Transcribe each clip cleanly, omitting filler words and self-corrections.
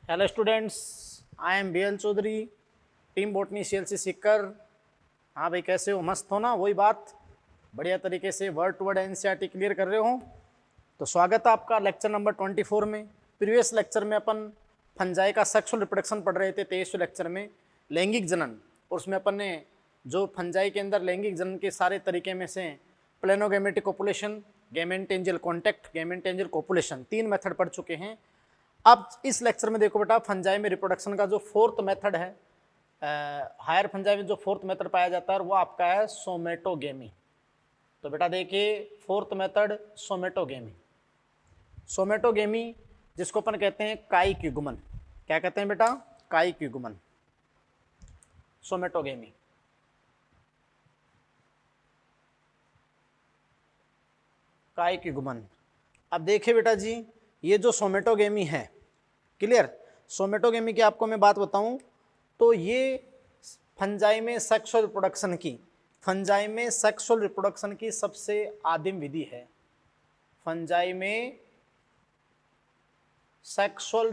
Hello students, I am BL Chaudhary, team botany CLC Sikar. हाँ भाई, कैसे हो? मस्त हो ना? वही बात, बढ़िया तरीके से word to word NCERT clear कर रहे हो। तो स्वागत है आपका लेक्चर नंबर 24 में। प्रीवियस लेक्चर में अपन फंजाई का सेक्सुअल रिप्रोडक्शन पढ़ रहे थे, 23वें लेक्चर में लैंगिक जनन। और उसमें अपन ने जो फंजाई के अंदर लैंगिक जनन के सारे तरीके में से प्लेनोगैमेटिक कोपुलेशन, गैमेटोफेजियल कॉन्टैक्ट, गैमेटोफेजियल कोपुलेशन, 3 मेथड पढ़ चुके हैं। अब इस लेक्चर में देखो बेटा, फंजाई में रिप्रोडक्शन का जो 4th मेथड है, हायर फंजाई में जो 4th मेथड पाया जाता है वो आपका है सोमेटोगेमी। तो बेटा देखिए, 4th मेथड सोमेटोगेमी। सोमेटोगेमी जिसको अपन कहते हैं कायिक युग्मन। क्या कहते हैं बेटा? कायिक युग्मन, सोमेटोगेमी। कायिक युग्मन। अब देखिए बेटा जी, ये जो सोमेटोगेमी है, क्लियर, सोमेटोगेमी की आपको मैं बात बताऊं तो ये फंजाई में सेक्सुअल रिप्रोडक्शन की सबसे आदिम विधि है। फंजाई में सेक्सुअल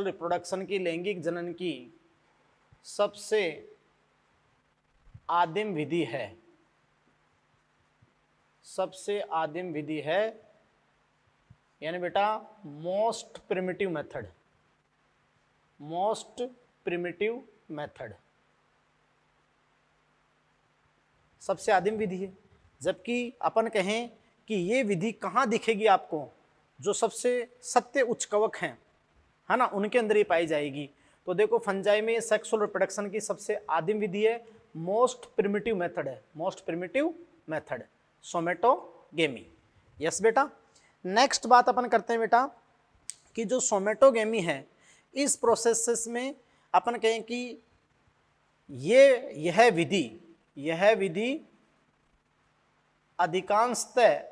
रिप्रोडक्शन की लैंगिक जनन की सबसे आदिम विधि है। सबसे आदिम विधि है, यानी बेटा मोस्ट प्रिमिटिव मेथड सबसे आदिम विधि है। जबकि अपन कहें कि ये विधि कहाँ दिखेगी आपको, जो सबसे सत्य उच्च कवक हैं, है ना, उनके अंदर ही पाई जाएगी। तो देखो, फंजाई में सेक्सुअल रिप्रोडक्शन की सबसे आदिम विधि है, most primitive method somatogamy. Yes बेटा। नेक्स्ट बात अपन करते हैं बेटा कि जो सोमेटोगेमी है, इस प्रोसेस में अपन कहें कि यह विधि अधिकांशतः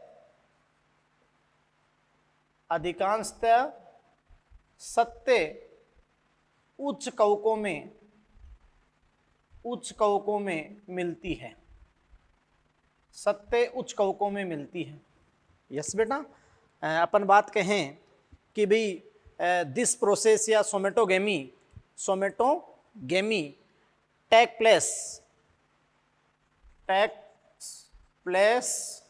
सत्य उच्च कवकों में मिलती है। सत्य उच्च कवकों में मिलती है। यस बेटा। अपन बात कहें कि भाई दिस प्रोसेस या somatogamy take place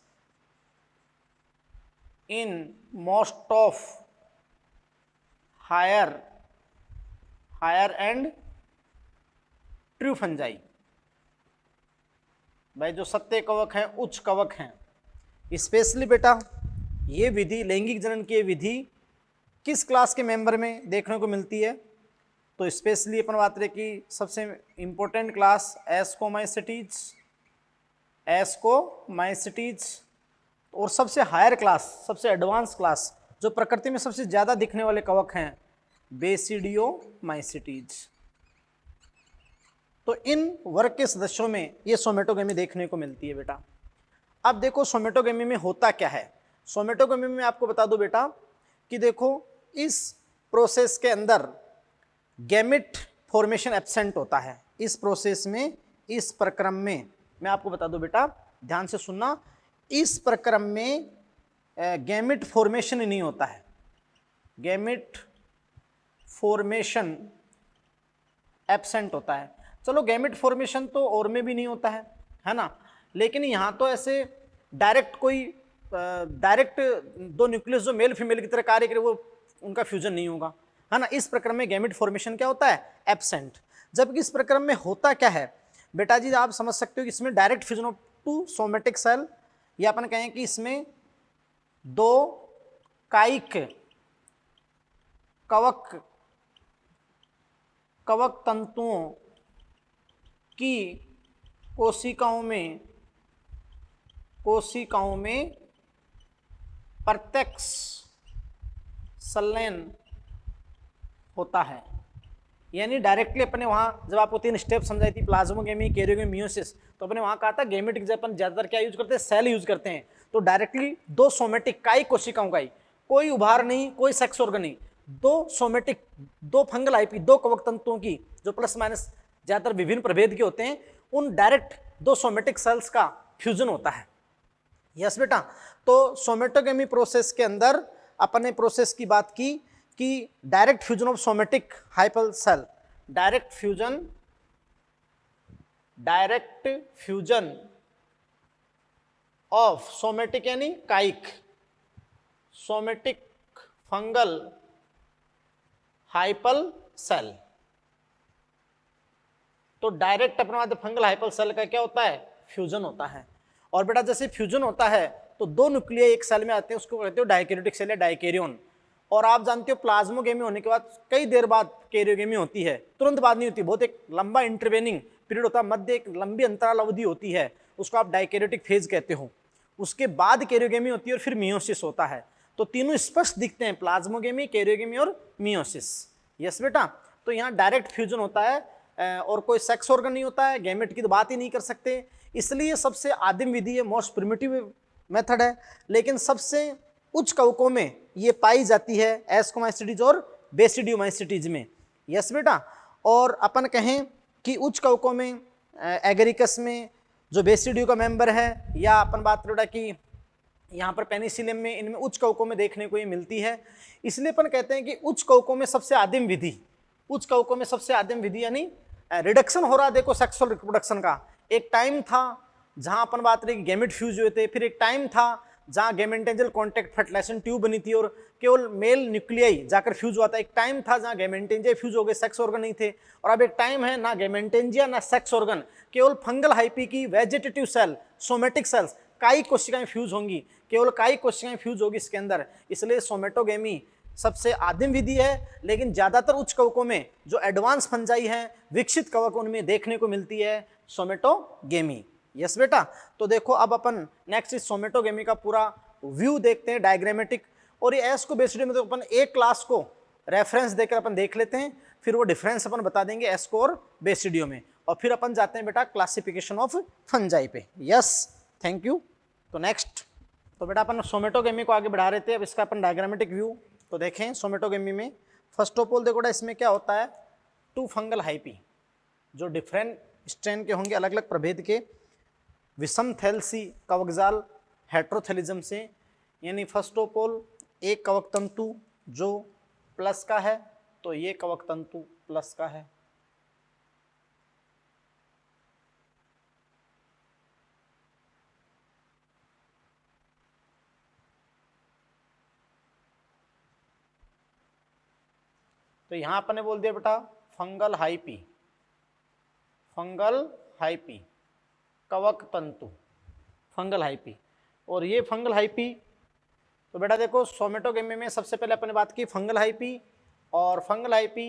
in most of higher and true fungi. भाई जो सत्य कवक हैं, उच्च कवक हैं, स्पेशली बेटा ये विधि, लैंगिक जनन की विधि किस क्लास के मेंबर में देखने को मिलती है? तो स्पेशली अपन बात रहे कि सबसे इंपॉर्टेंट क्लास एस्कोमाइसिटीज, और सबसे हायर क्लास, सबसे एडवांस क्लास, जो प्रकृति में सबसे ज्यादा दिखने वाले कवक हैं, बेसिडियोमाइसिटीज। तो इन वर्ग के सदस्यों में ये सोमेटोगेमी देखने को मिलती है बेटा। अब देखो सोमेटोगेमी में होता क्या है। सोमेटोगेमी में आपको बता दूं बेटा कि देखो, इस प्रोसेस के अंदर गैमेट फॉर्मेशन एब्सेंट होता है। इस प्रोसेस में, इस प्रक्रम में, मैं आपको बता दूं बेटा, ध्यान से सुनना, इस प्रक्रम में गैमेट फॉर्मेशन नहीं होता है। गैमेट फॉर्मेशन एब्सेंट होता है। चलो, गैमेट फॉर्मेशन तो और में भी नहीं होता है ना, लेकिन यहां तो ऐसे डायरेक्ट दो न्यूक्लियस जो मेल फीमेल की तरह कार्य करे, वो उनका फ्यूजन नहीं होगा, है ना। इस प्रक्रम में गैमेट फॉर्मेशन क्या होता है? एब्सेंट। जबकि इस प्रक्रम में होता क्या है बेटा जी, आप समझ सकते हो कि इसमें direct fusion of 2 somatic cell, या अपन कहें कि इसमें 2 कायिक कवक तंतुओं की कोशिकाओं में प्रत्यक्ष संलयन होता है। यानी डायरेक्टली अपने वहां, जब आपको 3 स्टेप समझाई थी, प्लाज्मोगेमी, कैरियोगेमी, मियोसिस, तो अपने वहां कहा था गैमेट की अपन ज्यादातर क्या यूज करते हैं? सेल यूज करते हैं। तो डायरेक्टली 2 सोमेटिक कायिक कोशिकाओं का ही, कोई उभार नहीं, कोई सेक्स ऑर्गन नहीं, 2 सोमेटिक, 2 फंगल आईपी, 2 कवक तंतुओं की, जो प्लस माइनस ज्यादातर विभिन्न प्रभेद के होते हैं, उन डायरेक्ट 2 सोमेटिक सेल्स का फ्यूजन होता है। यस बेटा। तो सोमेटोगेमी प्रोसेस के अंदर अपन ने प्रोसेस की बात की कि direct fusion of somatic hyphal cell, direct fusion of somatic यानी काइक, सोमेटिक फंगल हाइपल सेल। तो डायरेक्ट अपना फंगल हाइपल सेल का क्या होता है, फ्यूजन होता है। और बेटा जैसे फ्यूजन होता है तो दो न्यूक्लियाई एक सेल में आते हैं, उसको कहते हो डाइकैरियोटिक सेल या डाइकैरियोन। और आप जानते हो प्लाज्मोगेमी होने के बाद कई देर बाद कैरियोगेमी होती है, तुरंत बाद नहीं होती, बहुत एक लंबा इंटरवेनिंग पीरियड होता है, मध्य एक लंबी अंतराल अवधि होती है, उसको आप डाइकैरियोटिक फेज कहते हो। उसके बाद कैरियोगेमी होती है और फिर मियोसिस होता है। तो तीनों स्पष्ट दिखते हैं, प्लाज्मोगेमी, कैरियोगेमी और मियोसिस। यस बेटा, तो यहाँ डायरेक्ट फ्यूजन होता है और कोई सेक्स ऑर्गन नहीं होता है, गैमेट की तो बात ही नहीं कर सकते, इसलिए सबसे आदिम विधि है, मोस्ट प्रिमिटिव मेथड है। लेकिन सबसे उच्च कवकों में ये पाई जाती है एस्कोमाइसिटीज और बेसिडियोमाइसिटीज में। यस बेटा, और अपन कहें कि उच्च कवकों में एगरिकस में जो बेसिडियो का मेंबर है, या अपन बात करें कि यहाँ पर पेनिसिलियम में, इनमें उच्च कवकों में देखने को ये मिलती है। इसलिए अपन कहते हैं कि उच्च कवकों में सबसे आदिम विधि, उच्च कवकों में सबसे आदिम विधि यानी रिडक्शन हो रहा है। देखो सेक्सुअल रिप्रोडक्शन का एक टाइम था जहां अपन बात रही गैमेट फ्यूज हुए थे, फिर एक टाइम था जहां गैमेटेंजियल कॉन्टैक्ट फर्टिलाइजेशन ट्यूब बनी थी और केवल मेल न्यूक्लियाई जाकर फ्यूज हुआ था। एक टाइम था जहां गैमेटेंजिया फ्यूज हो गए, सेक्स ऑर्गन नहीं थे। और अब एक टाइम है ना गैमेटेंजिया ना सेक्स ऑर्गन, केवल फंगल हाइपी की वेजिटेटिव सेल, सोमेटिक सेल्स, काई कोशिकाएं फ्यूज होंगी, केवल काई कोशिकाएं फ्यूज होगी इसके अंदर। इसलिए सोमेटोगेमी सबसे आदिम विधि है। लेकिन ज्यादातर उच्च कवकों में जो एडवांस फंजाई है, विकसित कवक, उनमें देखने को मिलती है सोमेटोगेमी। यस बेटा, तो देखो अब अपन नेक्स्ट इस सोमेटोगेमी का पूरा व्यू देखते हैं डायग्रामेटिक। और ये एस को बेसिडियो में तो अपन एक क्लास को रेफरेंस देकर अपन देख लेते हैं, फिर वो डिफरेंस अपन बता देंगे एस को और बेसिडियो में, और फिर अपन जाते हैं बेटा क्लासिफिकेशन ऑफ फंजाई पे। Yes, thank you. तो नेक्स्ट, तो बेटा अपन सोमेटोगेमी को आगे बढ़ा रहे थे, अब इसका अपन डायग्रामेटिक व्यू तो देखें। सोमेटोगेमी में फर्स्ट ऑफ ऑल देखो बेटा, इसमें क्या होता है, टू फंगल हाइपी जो डिफरेंट स्ट्रेन के होंगे, अलग अलग प्रभेद के, विषम थैलसी कवकजाल हेट्रोथेलिज्म से, यानी फर्स्ट ऑफ ऑल एक कवक तंतु जो प्लस का है, तो ये कवक तंतु प्लस का है, तो यहां अपन ने बोल दिया बेटा फंगल हाइपी, फंगल हाइपी कवक तंतु, फंगल हाइपी। और ये फंगल हाइपी, तो बेटा देखो सोमेटोगेमी में सबसे पहले अपन ने बात की फंगल हाइपी, और फंगल हाइपी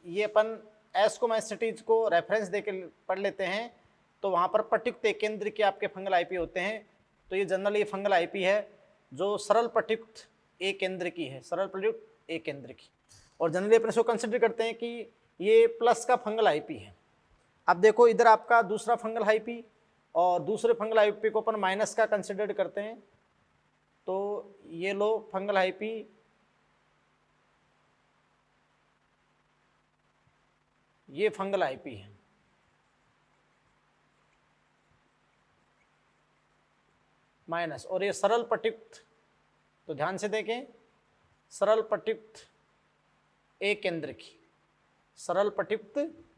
ये अपन एस्कोमाइसिटीज को रेफरेंस देके पढ़ लेते हैं, तो वहाँ पर पट्युक्त एक केंद्र के आपके फंगल हाइपी होते हैं। तो ये जनरल ये फंगल हाइपी है जो सरल पट्युक्त एक केंद्र की है, सरल पट्युक्त एक केंद्र की, और जनरली अपन इसको कंसिडर करते हैं कि ये प्लस का फंगल हाइपी है। अब देखो इधर आपका दूसरा फंगल हाइपी, और दूसरे फंगल हाइपी को अपन माइनस का कंसिडर करते हैं, तो ये लो फंगल हाइपी, ये फंगल हाइपी है, माइनस, और ये सरल पट्युक्त, तो ध्यान से देखें सरल पट्युक्त एक केंद्र की, सरल पट्युक्त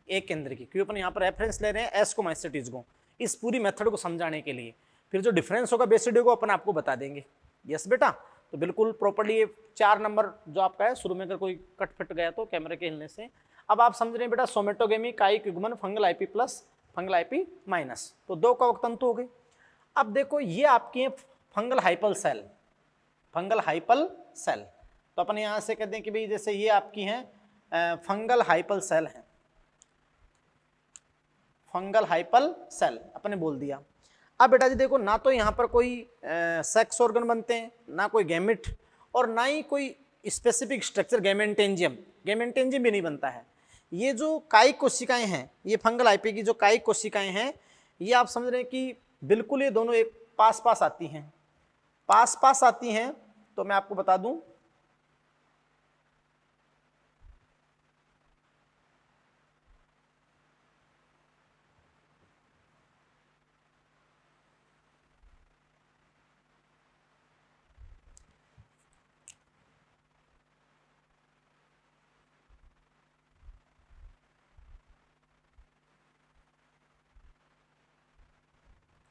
एक केंद्र की, क्योंकि अपन यहाँ पर रेफरेंस ले रहे हैं एस्कोमाइसिटीज को, इस पूरी मेथड को समझाने के लिए। फिर जो डिफरेंस होगा बेसिडियो को अपन आपको बता देंगे। यस बेटा, तो बिल्कुल प्रॉपर्ली ये 4 नंबर जो आपका है, शुरू में अगर कोई कट फट गया तो कैमरे के हिलने से। अब आप समझ रहे हैं बेटा सोमेटोगेमी, कायिक युग्मन, fungal IP plus, fungal IP minus, तो 2 कवक तंतु हो गए। अब देखो ये आपकी है fungal hyphal cell, fungal hyphal cell, तो अपन यहाँ से कहते हैं कि भाई जैसे ये आपकी हैं फंगल हाइपल सेल है, फंगल हाइपल सेल अपने बोल दिया। अब बेटा जी देखो, ना तो यहाँ पर कोई सेक्स ऑर्गन बनते हैं, ना कोई गैमेट, और ना ही कोई स्पेसिफिक स्ट्रक्चर गैमेटेंजियम, गैमेटेंजियम भी नहीं बनता है। ये जो कायिक कोशिकाएं हैं, ये फंगल आईपी की जो कायिक कोशिकाएं हैं, ये आप समझ रहे हैं कि बिल्कुल ये दोनों एक पास पास आती हैं, पास पास आती हैं। तो मैं आपको बता दूं,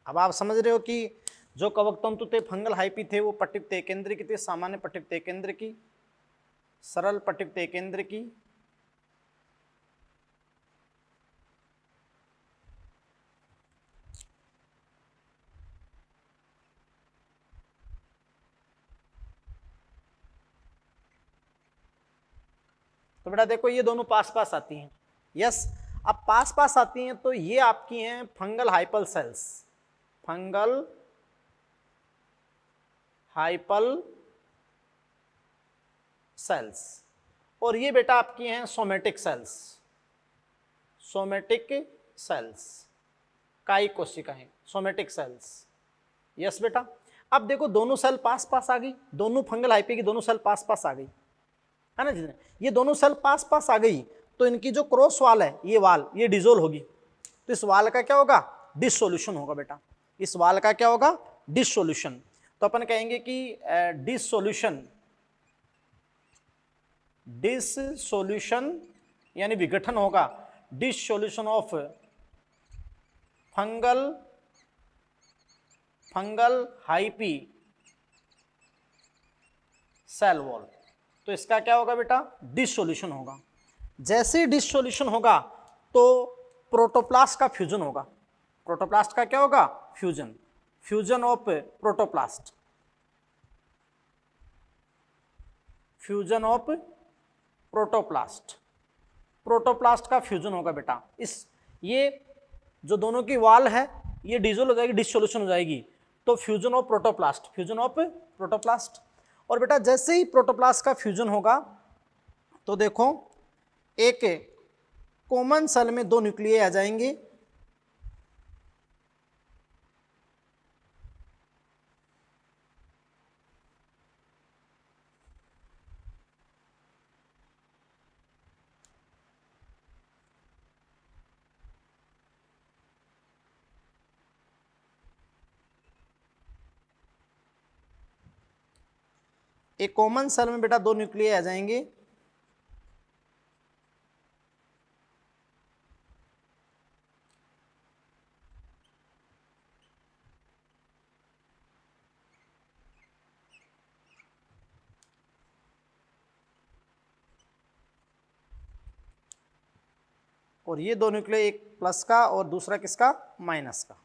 अब आप समझ रहे हो कि जो कवक तंतु थे फंगल हाइपी थे वो पट्टियुक्त एकेंद्र की थे, सामान्य पट्टियुक्त एकेंद्र की, सरल पट्टियुक्त एकेंद्र की, तो बेटा देखो ये दोनों पास पास आती हैं। यस, अब पास पास आती हैं तो ये आपकी हैं फंगल हाइपल सेल्स, फंगल हाइपल सेल्स, और ये बेटा आपकी हैं सोमेटिक सेल्स, सोमेटिक सेल्स, कायिक कोशिकाएं, सोमेटिक सेल्स। यस बेटा, अब देखो दोनों सेल पास पास आ गई, दोनों फंगल हाइपी की दोनों सेल पास पास आ गई, है ना जितने, ये दोनों सेल पास पास आ गई तो इनकी जो क्रॉस वाल है ये वाल ये डिसोल्व होगी, तो इस वाल का क्या होगा, डिसोल्यूशन होगा बेटा, इस वाल का क्या होगा, डिसोल्यूशन। तो अपन कहेंगे कि डिसोल्यूशन, डिसोल्यूशन यानी विघटन होगा, dissolution of fungal hyphae cell wall, तो इसका क्या होगा बेटा, डिसोल्यूशन होगा। जैसे ही डिसोल्यूशन होगा तो प्रोटोप्लास्ट का फ्यूजन होगा, प्रोटोप्लास्ट का क्या होगा, fusion, fusion of protoplast, fusion of protoplast, protoplast का फ्यूजन होगा बेटा। इस ये जो दोनों की वाल है ये डिसोल्व हो जाएगी, डिसोल्यूशन हो जाएगी, तो fusion of protoplast, fusion of protoplast. और बेटा जैसे ही प्रोटोप्लास्ट का फ्यूजन होगा तो देखो एक कॉमन सेल में दो न्यूक्लियाई आ जाएंगे, एक कॉमन सेल में बेटा दो न्यूक्लियाई आ जाएंगे, और ये दो न्यूक्लियाई एक प्लस का और दूसरा किसका, माइनस का।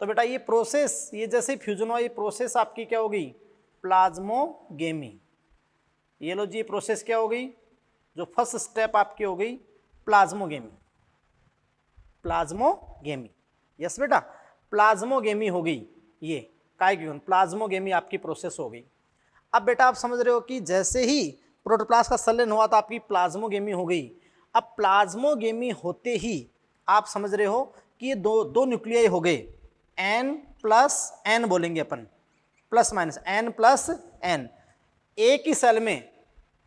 तो बेटा ये प्रोसेस, ये जैसे फ्यूजन हुआ ये प्रोसेस आपकी क्या हो गई, प्लाज्मोगेमी। ये लो जी प्रोसेस क्या हो गई, जो फर्स्ट स्टेप आपकी हो गई प्लाज्मोगेमी, प्लाज्मोगेमी। यस बेटा, प्लाज्मोगेमी हो गई, ये काय की प्लाज्मोगेमी आपकी प्रोसेस हो गई। अब बेटा आप समझ रहे हो कि जैसे ही प्रोटोप्लास्ट का संलयन हुआ तो आपकी प्लाज्मोगेमी हो गई। अब प्लाज्मोगेमी होते ही आप समझ रहे हो कि ये दो न्यूक्लियाई हो गए, n प्लस n बोलेंगे अपन, plus minus n plus n, एक ही सेल में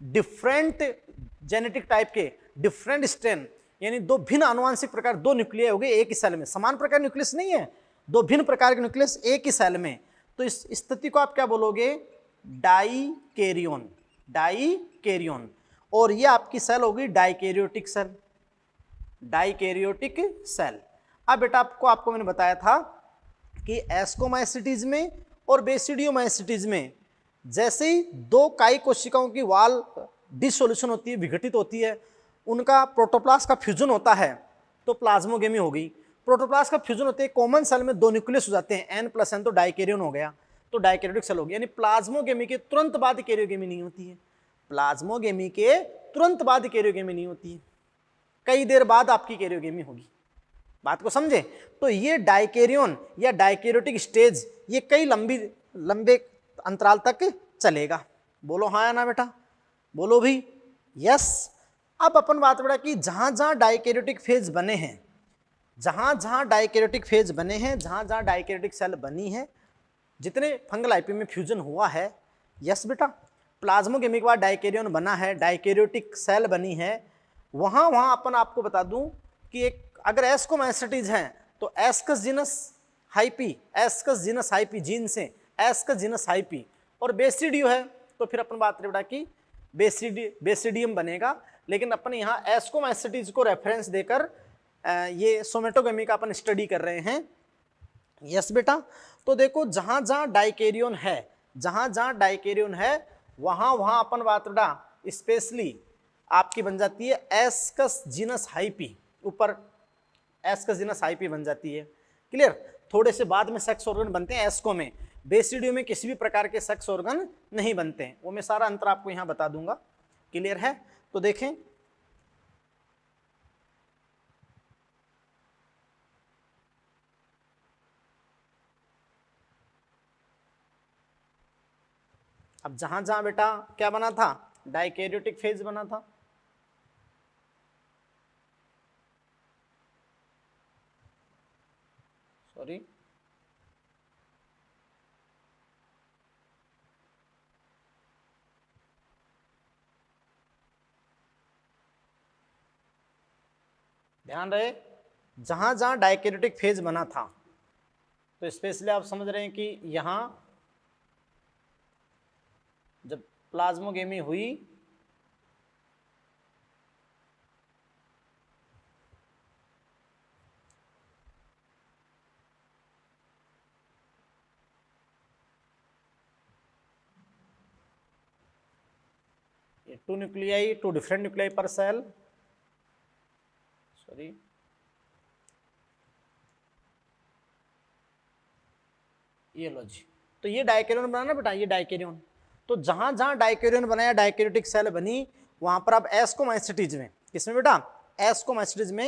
डिफरेंट जेनेटिक टाइप के डिफरेंट स्ट्रेन, यानी दो भिन्न आनुवंशिक प्रकार, दो न्यूक्लियाई हो गए एक ही सेल में, समान प्रकार न्यूक्लियस नहीं है, दो भिन्न प्रकार के न्यूक्लियस एक ही सेल में, तो इस स्थिति को आप क्या बोलोगे, डाइकैरियोन, डाइकैरियोन। और ये आपकी सेल होगी डाइकैरियोटिक सेल, डाइकैरियोटिक सेल। अब बेटा आपको मैंने बताया था कि एस्कोमाइसिटीज में और बेसिडियोमाइसिटीज में जैसे ही दो काई कोशिकाओं की वाल डिसोल्यूशन होती है, विघटित होती है, उनका प्रोटोप्लास्ट का फ्यूजन होता है तो प्लाज्मोगेमी हो गई। प्रोटोप्लास्ट का फ्यूजन होते हैं कॉमन सेल में दो न्यूक्लियस हो जाते हैं, n प्लस n, तो डाइकैरियोन हो गया, तो डाइकैरियोटिक सेल हो गया। यानी प्लाज्मोगेमी के तुरंत बाद कैरियोगेमी नहीं होती है, प्लाज्मोगेमी के तुरंत बाद कैरियोगेमी नहीं होती है, कई देर बाद आपकी कैरियोगेमी होगी। बात को समझे? तो ये डाइकैरियोन या डाइकैरियोटिक स्टेज ये कई लंबे अंतराल तक चलेगा। बोलो हाँ या ना बेटा, बोलो भी यस। अब अपन बात बेटा कि जहां जहां डाइकैरियोटिक फेज बने हैं, जहां जहां डाइकैरियोटिक फेज बने हैं, जहां जहां डाइकैरियोटिक सेल बनी है, जितने फंगल हाइपी में फ्यूजन हुआ है, यस बेटा, प्लाज्मोगेमी के बाद डाइकैरियोन बना है, डाइकैरियोटिक सेल बनी है, वहां अपन आपको बता दूं कि एक अगर एस्कोमाइसिटीज हैं तो ascus genus hyphae, ascus genus hyphae gene से एस्कस जीनस हाइपी, और बेसिडियो है तो फिर अपन बात करें बेटा कि बेसिडियम बनेगा। लेकिन अपन यहाँ एस्कोमाइसिटीज को रेफरेंस देकर ये सोमेटोगेमी का अपन स्टडी कर रहे हैं। यस बेटा। तो देखो जहां जहां डाइकेरियन है, जहां जहां डाइकेरियन है वहां वहां अपन बात बेटा स्पेशली आपकी बन जाती है एस्कस जीनस हाइपी, ऊपर एस्कस जीनस हाइपी बन जाती है। क्लियर। थोड़े से बाद में सेक्स ऑर्गन बनते हैं एस्को में, बेसिडियो में किसी भी प्रकार के सेक्स ऑर्गन नहीं बनते हैं, वो मैं सारा अंतर आपको यहां बता दूंगा। क्लियर है। तो देखें अब जहां जहां बेटा क्या बना था, डाइकैरियोटिक फेज बना था, सॉरी ध्यान रहे, जहां जहां डाइकैरियोटिक फेज बना था, तो स्पेशली आप समझ रहे हैं कि यहां जब प्लाज्मोगेमी हुई two nuclei, two different nuclei per cell, sorry ये लो जी। तो ये डाइकैरियन बना ना बेटा, ये डाइकैरियन। तो जहां जहां डाइकैरियन बनाया, डाइकैरियोटिक सेल बनी, वहां पर अब एस्कोमाइसिटीज में, किसमें बेटा, एस्कोमाइसिटीज में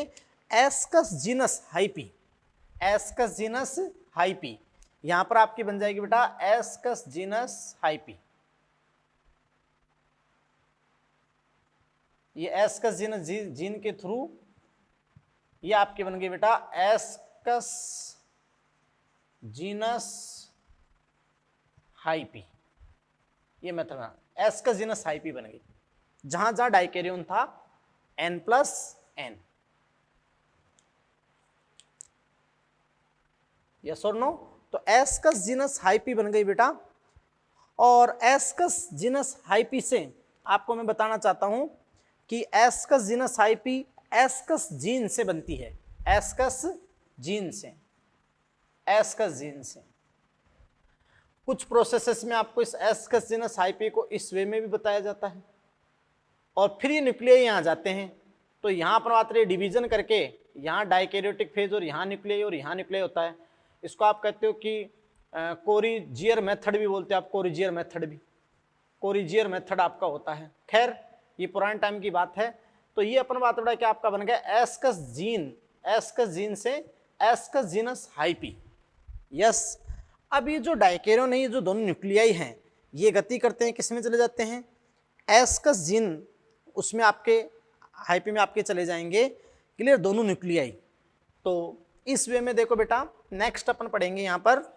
ascus genus hyphae, ascus genus hyphae, यहां पर आपकी बन जाएगी बेटा एस्कस जीनस हाइपी। ये एस्कस जीनस जीन के थ्रू ये आपकी बन गई बेटा एस्कस जीनस हाइपी, ये मेथड एस्कस जीनस हाइपी बन गई जहां जहां डाइकैरियन था N+N। यस और नो। तो एस्कस जीनस हाइपी बन गई बेटा, और एस्कस जीनस हाइपी से आपको मैं बताना चाहता हूं कि ascus genus hyphae ascus gene से बनती है, एस्कस जीन से, एस्कस जीन से। कुछ प्रोसेसेस में आपको इस एस्कस जीनस हाइपी को इस वे में भी बताया जाता है, और फिर ये न्यूक्लियाई यहाँ जाते हैं। तो यहाँ पर बात रही डिवीजन करके, यहाँ डाइकैरियोटिक फेज और यहाँ न्यूक्लियाई और यहाँ न्यूक्लियाई होता है। इसको आप कहते हो कि कोरिजियर मेथड भी बोलते हैं आप, कोरिजियर मेथड भी, कोरिजियर मेथड आपका होता है। खैर ये पुराने टाइम की बात है। तो ये अपन बात बड़ा कि आपका बन गया एस्कस जीन, एस्कस जीन से एस्कस जीनस हाइपी। यस। अब ये जो डाइकैरियन है, ये जो दोनों न्यूक्लियाई हैं, ये गति करते हैं, किसमें चले जाते हैं, एस्कस जीन, उसमें आपके हाइपी में आपके चले जाएंगे। क्लियर, दोनों न्यूक्लियाई। तो इस वे में देखो बेटा, नेक्स्ट अपन पढ़ेंगे यहां पर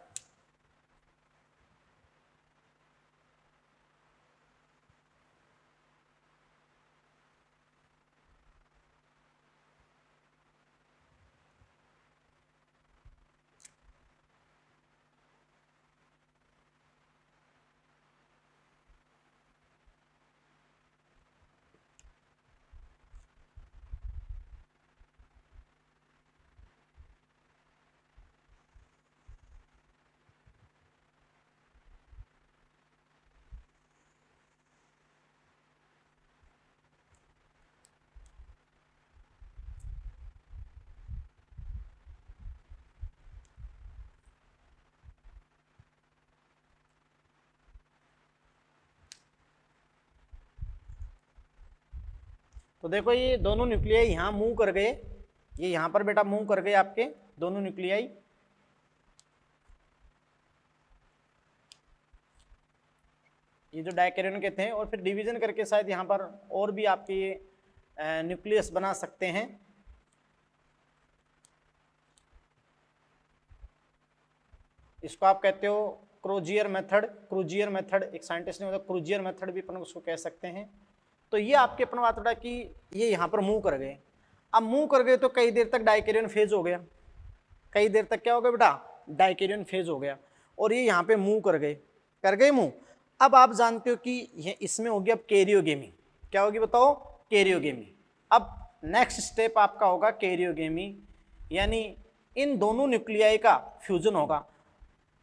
तो देखो ये दोनों न्यूक्लियाई यहाँ मूव कर गए, ये यहाँ पर बेटा मूव कर गए आपके दोनों न्यूक्लियाई। ये जो डाइकैरियन के थे, और फिर डिवीजन करके शायद यहाँ पर और भी आपके न्यूक्लियस बना सकते हैं। इसको आप कहते हो क्रोजियर मेथड, क्रूजियर मेथड, एक साइंटिस्ट ने मतलब क्रूजियर मेथड भी अपन उसको कह सकते हैं। तो ये आपके अपन बात उठा कि ये यहाँ पर मूव कर गए। अब मूव कर गए तो कई देर तक डाइकैरियन फेज हो गया, कई देर तक क्या हो गया बेटा, डाइकैरियन फेज हो गया, और ये यहाँ पे मूव कर गए मूव। अब आप जानते हो कि ये इसमें होगी अब कैरियोगेमी, क्या होगी बताओ, कैरियोगेमी। अब नेक्स्ट स्टेप आपका होगा कैरियोगेमी, यानी इन दोनों न्यूक्लियाई का फ्यूजन होगा।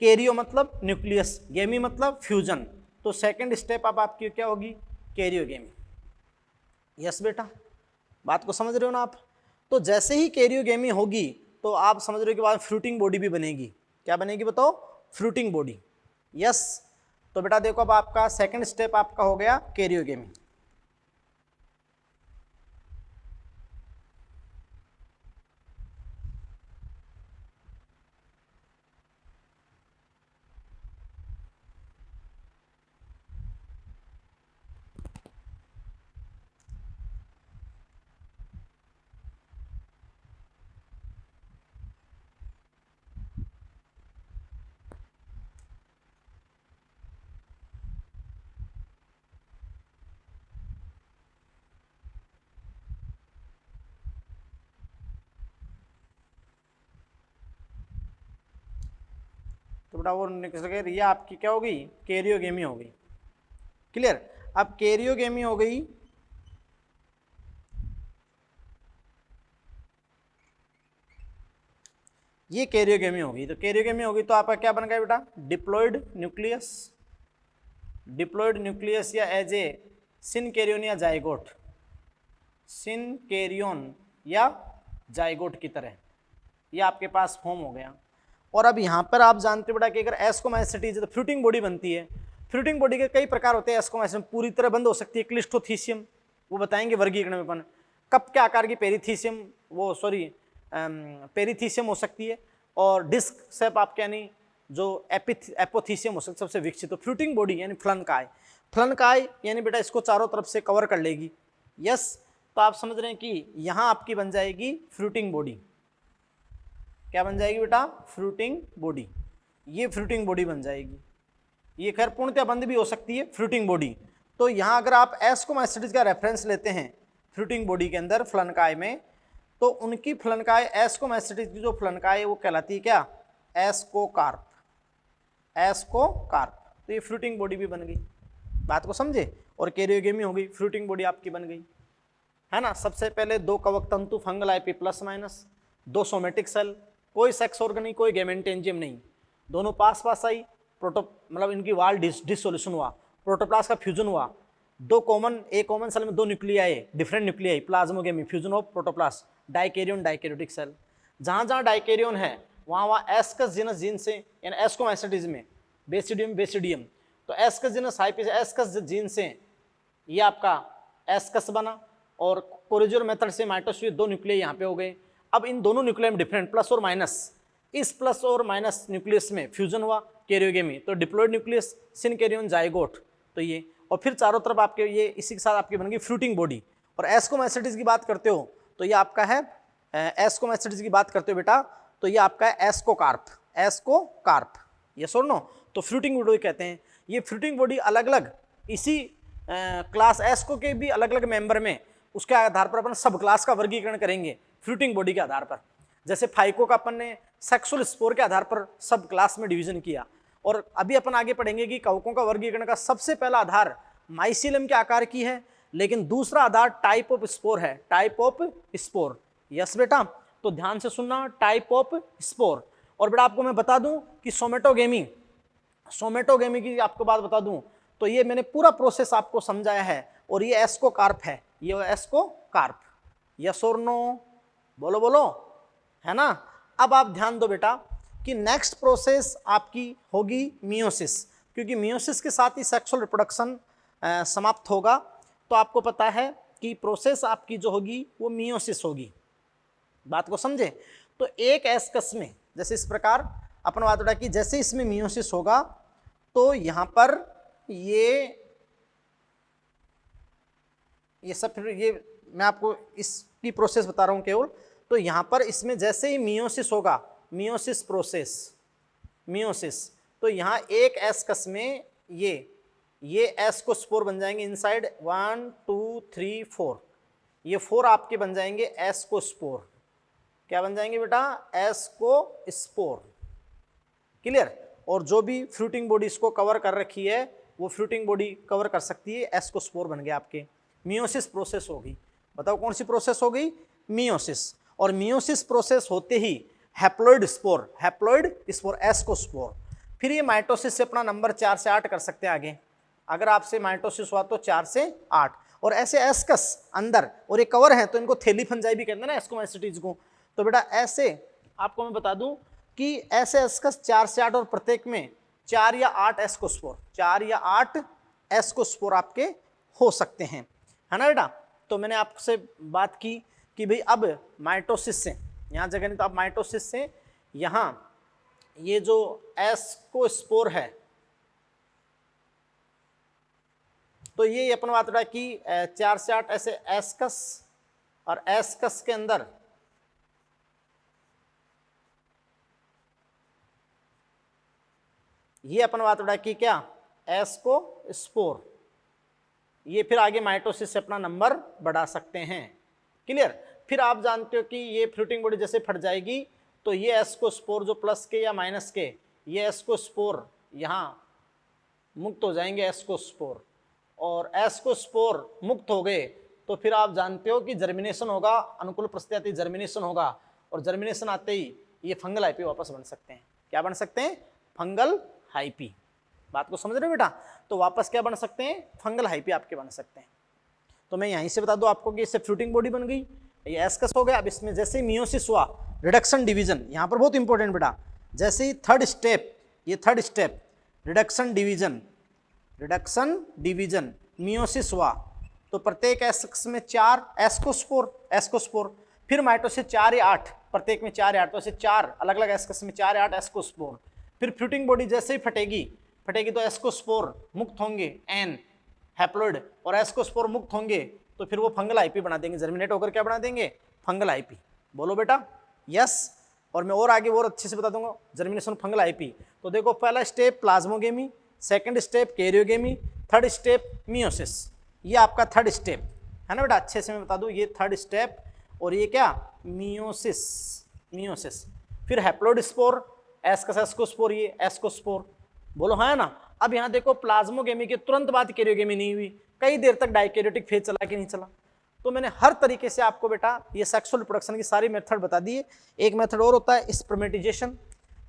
कैरियो मतलब न्यूक्लियस, गेमी मतलब फ्यूजन, तो सेकंड स्टेप अब आपकी क्या होगी, कैरियोगेमी। यस बेटा, बात को समझ रहे हो ना आप। तो जैसे ही कैरियोगेमी होगी तो आप समझ रहे हो कि बाद फ्रूटिंग बॉडी भी बनेगी। क्या बनेगी बताओ, फ्रूटिंग बॉडी। यस, तो बेटा देखो अब आपका सेकंड स्टेप आपका हो गया कैरियोगेमी। तो बेटा वो निकल गए, ये आपकी क्या हो गई, कैरियोगेमी हो गई। क्लियर। अब कैरियोगेमी हो गई, ये कैरियोगेमी होगी। तो कैरियोगेमी होगी तो आपका क्या बन गया बेटा, डिप्लॉयड न्यूक्लियस, डिप्लॉयड न्यूक्लियस या एज ए सिनकैरियन या जाइगोट, सिनकैरियन या जाइगोट की तरह ये आपके पास फॉर्म हो गया। और अब यहाँ पर आप जानते हो बेटा कि अगर एस्कोमाइसिटीज तो फ्रूटिंग बॉडी बनती है। फ्रूटिंग बॉडी के कई प्रकार होते हैं। एस्कोमाइसिस पूरी तरह बंद हो सकती है, क्लिस्टोथीसियम, वो बताएंगे वर्गीकरण में अपन। कप के आकार की पेरीथीसियम, वो सॉरी पेरीथीसियम हो सकती है, और डिस्क शेप आपके यानी जो एपोथीसियम हो सकता है सबसे विकसित। तो फ्रूटिंग बॉडी यानी फ्लनकाय, फ्लनकाय यानी बेटा इसको चारों तरफ से कवर कर लेगी। यस, तो आप समझ रहे हैं कि यहाँ आपकी बन जाएगी फ्रूटिंग बॉडी। क्या बन जाएगी बेटा, फ्रूटिंग बॉडी। ये फ्रूटिंग बॉडी बन जाएगी। ये खैर पूर्णतः बंद भी हो सकती है फ्रूटिंग बॉडी। तो यहाँ अगर आप एस्कोमाइसिटीज का रेफरेंस लेते हैं फ्रूटिंग बॉडी के अंदर फ्लनकाय में, तो उनकी फ्लनकाय एस्कोमाइसिटीज की जो फ्लनकाय है वो कहलाती है क्या, एस्कोकार्प, एस्कोकार्प। तो ये फ्रूटिंग बॉडी भी बन गई, बात को समझे। और कैरियोगेमी हो गई, फ्रूटिंग बॉडी आपकी बन गई, है ना। सबसे पहले दो कवक तंतु फंगल आईपी प्लस माइनस, दो सोमेटिक सेल, कोई सेक्स ऑर्गन नहीं, कोई गैमेटेंजियम नहीं, दोनों पास पास आई, प्रोटो मतलब इनकी वाल डिसोल्यूशन हुआ, प्रोटोप्लास्ट का फ्यूजन हुआ, दो कॉमन एक कॉमन सेल में दो nuclei, different nuclei, plasmogamy, fusion of protoplast, dikaryon dikaryotic cell. जहाँ जहाँ डाइकैरियन है वहाँ वहाँ एस्कस जीनस जीन से, यानी एस्कोमाइसिटीज में बेसिडियम बेसिडियम, तो एस्कस जीनस हाइपिस एस्कस जीन से ये आपका एस्कस बना, और कोरिजोर मेथड से माइटोस्फीयर दो न्यूक्लियाई यहाँ पे हो गए। अब इन दोनों न्यूक्लियस में डिफरेंट प्लस और माइनस, इस प्लस और माइनस न्यूक्लियस में फ्यूजन हुआ कैरियोगेमी, तो डिप्लॉयड न्यूक्लियस, सिनकैरियन, जाइगोट, तो ये। और फिर चारों तरफ आपके ये इसी के साथ आपकी बन गई फ्रूटिंग बॉडी। और एस्कोमाइसिटीज की बात करते हो तो ये आपका है, एस्कोमाइसिटीज की बात करते हो बेटा तो ये आपका है एस्कोकार्प, एस्कोकार्प, यस और नो। तो फ्रूटिंग बॉडी कहते हैं। ये फ्रूटिंग बॉडी अलग अलग इसी क्लास एस्को के भी अलग अलग मेंबर में उसके आधार पर अपन सब क्लास का वर्गीकरण करेंगे फ्रूटिंग बॉडी के आधार पर। जैसे फाइको का अपन ने सेक्सुअल स्पोर के आधार पर सब क्लास में डिवीजन किया, और अभी अपन आगे पढ़ेंगे कि कवकों का वर्गीकरण का सबसे पहला आधार माइसीलियम के आकार की है, लेकिन दूसरा आधार टाइप ऑफ स्पोर है, टाइप ऑफ स्पोर। यस बेटा, तो ध्यान से सुनना, टाइप ऑफ स्पोर। और बेटा आपको मैं बता दूं कि सोमेटोगेमी, सोमेटोगेमी की आपको बात बता दूं तो ये मैंने पूरा प्रोसेस आपको समझाया है, और ये एस्कोकार्प है, ये एस्कोकार्प। यस और नो, बोलो बोलो, है ना। अब आप ध्यान दो बेटा कि नेक्स्ट प्रोसेस आपकी होगी मियोसिस, क्योंकि मियोसिस के साथ ही सेक्सुअल रिप्रोडक्शन समाप्त होगा। तो आपको पता है कि प्रोसेस आपकी जो होगी वो मियोसिस होगी, बात को समझे। तो एक एस्कस में जैसे इस प्रकार अपन बात उठा कि जैसे इसमें मियोसिस होगा तो यहाँ पर ये सब, फिर ये मैं आपको इसकी प्रोसेस बता रहा हूँ केवल। तो यहाँ पर इसमें जैसे ही मियोसिस होगा, मियोसिस प्रोसेस, मियोसिस, तो यहाँ एक एस्कस में ये एस्कोस्पोर बन जाएंगे इनसाइड 1 2 3 4, ये 4 आपके बन जाएंगे एस्कोस्पोर। क्या बन जाएंगे बेटा, एस्कोस्पोर। क्लियर। और जो भी फ्रूटिंग बॉडी इसको कवर कर रखी है वो फ्रूटिंग बॉडी कवर कर सकती है, एस्कोस्पोर बन गए आपके। मियोसिस प्रोसेस होगी, बताओ कौन सी प्रोसेस हो गई, मियोसिस। और मियोसिस प्रोसेस होते ही हैप्लॉइड स्पोर एस्कोस्पोर। फिर ये माइटोसिस से अपना नंबर 4 से 8 कर सकते हैं आगे, अगर आपसे माइटोसिस हुआ तो 4 से 8। और ऐसे एस्कस अंदर और ये कवर है तो इनको थैली फंजाई भी कहते हैं ना एस्कोमाइसिटीज को। तो बेटा ऐसे आपको मैं बता दूं कि ऐसे एस्कस 4 से 8 और प्रत्येक में 4 या 8 एस्कोस्पोर, 4 या 8 एस्कोस्पोर आपके हो सकते हैं, है ना बेटा। तो मैंने आपसे बात की कि भाई अब माइटोसिस से, यहाँ जगह नहीं तो अब माइटोसिस से यहाँ ये जो एस्कोस्पोर है तो ये अपन बात रहा कि 4 से 8 ऐसे एस्कस, और एस्कस के अंदर ये अपन बात रहा कि क्या एस्कोस्पोर, ये फिर आगे माइटोसिस से अपना नंबर बढ़ा सकते हैं। क्लियर। फिर आप जानते हो कि ये फ्रूटिंग बॉडी जैसे फट जाएगी तो ये एस्कोस्पोर जो प्लस के या माइनस के, ये एस्कोस्पोर यहाँ मुक्त हो जाएंगे एस्कोस्पोर, और एस्कोस्पोर मुक्त हो गए तो फिर आप जानते हो कि जर्मिनेशन होगा, अनुकूल परिस्थिति आती जर्मिनेशन होगा, और जर्मिनेशन आते ही ये फंगल हाइपी वापस बन सकते हैं। क्या बन सकते हैं? Fungal hyphae. बात को समझ रहे हो बेटा। तो वापस क्या बन सकते हैं? फंगल हाइपी आपके बन सकते हैं। तो मैं यहीं से बता दूं आपको कि इससे फ्रूटिंग बॉडी बन गई, ये एस्कस हो गया। अब इसमें जैसे ही मियोसिस हुआ, रिडक्शन डिवीजन, यहाँ पर बहुत इंपॉर्टेंट बेटा, जैसे ही थर्ड स्टेप, ये third step reduction division meiosis हुआ तो प्रत्येक एस्कस में 4 एस्कोस्पोर, फिर माइटोसिस 4 या 8, प्रत्येक में 4 या 8, तो ऐसे 4 अलग अलग एस्कस में 4 या 8 एस्कोस्पोर। फिर फ्रूटिंग बॉडी जैसे ही फटेगी तो एस्कोस्पोर मुक्त होंगे एन हैप्लॉइड, और एस्कोस्पोर मुक्त होंगे तो फिर वो फंगल आईपी बना देंगे, जर्मिनेट होकर क्या बना देंगे? Fungal IP. बोलो बेटा यस। और मैं और आगे और अच्छे से बता दूंगा जर्मिनेशन फंगल आईपी। तो देखो पहला step plasmogamy, second step karyogamy, third step meiosis, ये आपका थर्ड स्टेप है ना बेटा। अच्छे से मैं बता दूं ये थर्ड स्टेप, और ये क्या? मियोसिस। फिर हैप्लॉइड स्पोर, एस्कस एस्कोस्पोर, ये एस्कोस्पोर। बोलो हाँ है ना। अब यहाँ देखो प्लाज्मोगेमी के तुरंत बाद कैरियोगेमी नहीं हुई, कई देर तक डाइकैरियोटिक फेज चला कि नहीं चला। तो मैंने हर तरीके से आपको बेटा ये सेक्सुअल रिप्रोडक्शन की सारी मेथड बता दी है। एक मेथड और होता है स्पर्मेटाइजेशन,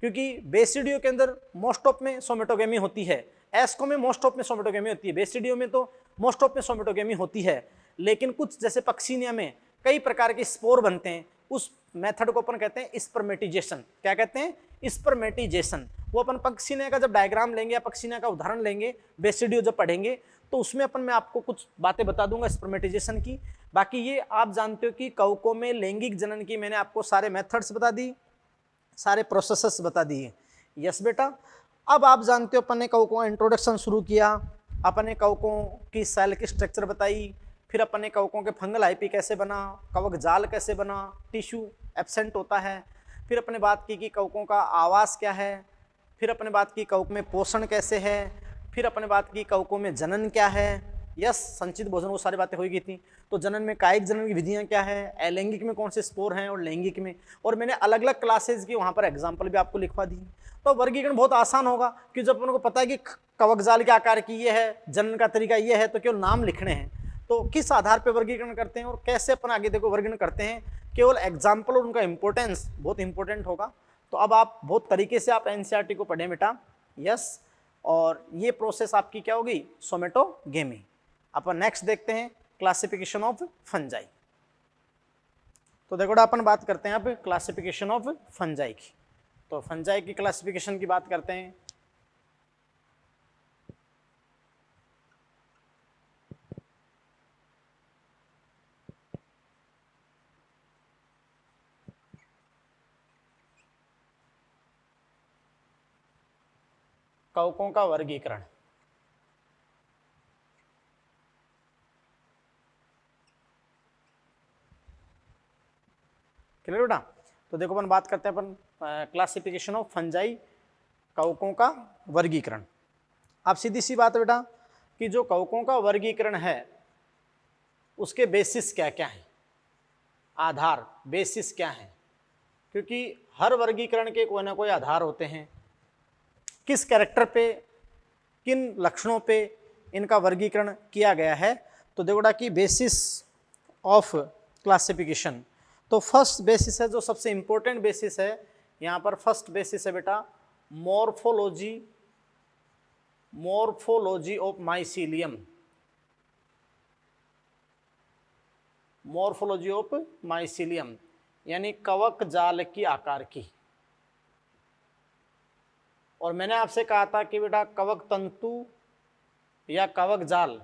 क्योंकि बेसिडियो के अंदर मोस्ट ऑफ में सोमेटोगेमी होती है, एस्को में मोस्ट ऑफ में सोमेटोगेमी होती है, बेसिडियो में तो मोस्ट ऑफ में सोमेटोगेमी होती है। लेकिन कुछ जैसे पक्सीनिया में कई प्रकार के स्पोर बनते हैं, उस मेथड को अपन कहते हैं स्पर्मेटाइजेशन। क्या कहते हैं? स्पर्मेटाइजेशन। वो अपन पक्सीनिया का जब डायग्राम लेंगे या पक्सीनिया का उदाहरण लेंगे, बेसिडियो जब पढ़ेंगे तो उसमें अपन मैं आपको कुछ बातें बता दूंगा स्पर्मेटाइजेशन की। बाकी ये आप जानते हो कि कवकों में लैंगिक जनन की मैंने आपको सारे मेथड्स बता दी, सारे प्रोसेसेस बता दिए। यस बेटा। अब आप जानते हो अपन ने कवकों का इंट्रोडक्शन शुरू किया, अपन ने कवकों की सेल की स्ट्रक्चर बताई, फिर अपन ने कवकों के फंगल आईपी कैसे बना, कवक जाल कैसे बना, टिश्यू एब्सेंट होता है, फिर अपने बात की कि कवकों का आवास क्या है, फिर अपने बात की कवक में पोषण कैसे है, फिर अपने बात की कवकों में जनन क्या है। यस, संचित भोजन, वो सारी बातें हो गई थी। तो जनन में कायिक जनन की विधियां क्या है, अलैंगिक में कौन से स्पोर हैं और लैंगिक में, और मैंने अलग अलग क्लासेज की वहाँ पर एग्जाम्पल भी आपको लिखवा दी। तो वर्गीकरण बहुत आसान होगा कि जब अपन को पता है कि कवक जाल के आकार की ये है, जनन का तरीका ये है, तो केवल नाम लिखने हैं। तो किस आधार पर वर्गीकरण करते हैं और कैसे अपन आगे देखो वर्गीकरण करते हैं, केवल एग्जाम्पल और उनका इंपॉर्टेंस बहुत इंपॉर्टेंट होगा। तो अब आप बहुत तरीके से आप एनसीईआरटी को पढ़ें बेटा। यस, और ये प्रोसेस आपकी क्या होगी? सोमेटोगेमी। अपन नेक्स्ट देखते हैं क्लासिफिकेशन ऑफ फंजाई। तो देखो अपन बात करते हैं अब क्लासिफिकेशन ऑफ फंजाई की। तो फंजाई की क्लासिफिकेशन की बात करते हैं। कवकों का वर्गीकरण। क्लियर बेटा। तो देखो अपन बात करते हैं अपन क्लासिफिकेशन ऑफ फंजाई, कवकों का वर्गीकरण। अब सीधी सी बात है बेटा कि जो कवकों का वर्गीकरण है उसके बेसिस क्या क्या है, आधार बेसिस क्या है, क्योंकि हर वर्गीकरण के कोई ना कोई आधार होते हैं। किस कैरेक्टर पे, किन लक्षणों पे इनका वर्गीकरण किया गया है। तो देखो बेटा कि बेसिस ऑफ क्लासिफिकेशन, तो फर्स्ट बेसिस है जो सबसे इंपॉर्टेंट बेसिस है यहाँ पर फर्स्ट बेसिस है बेटा morphology of mycelium, morphology of mycelium यानी कवक जाल की आकार की। और मैंने आपसे कहा था कि बेटा कवक तंतु या कवक जाल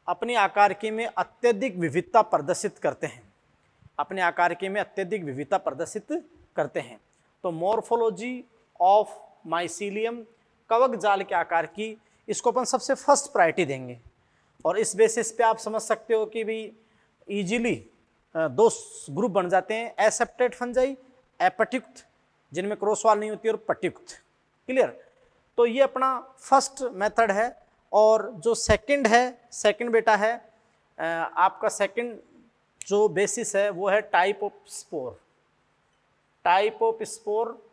अपनी आकारकी में अत्यधिक विविधता प्रदर्शित करते हैं, अपने आकारकी में अत्यधिक विविधता प्रदर्शित करते हैं। तो मॉर्फोलॉजी ऑफ माइसीलियम, कवक जाल के आकार की, इसको अपन सबसे फर्स्ट प्रायोरिटी देंगे। और इस बेसिस पे आप समझ सकते हो कि भी इजीली दो ग्रुप बन जाते हैं, एसेप्टेड फंजाई, एपट्युक्त जिनमें क्रॉसवाल नहीं होती, और पट्युक्त। क्लियर? तो ये अपना फर्स्ट मेथड है। और जो सेकंड है, सेकंड बेटा है आपका सेकंड जो बेसिस है वो है type of spore, type of spore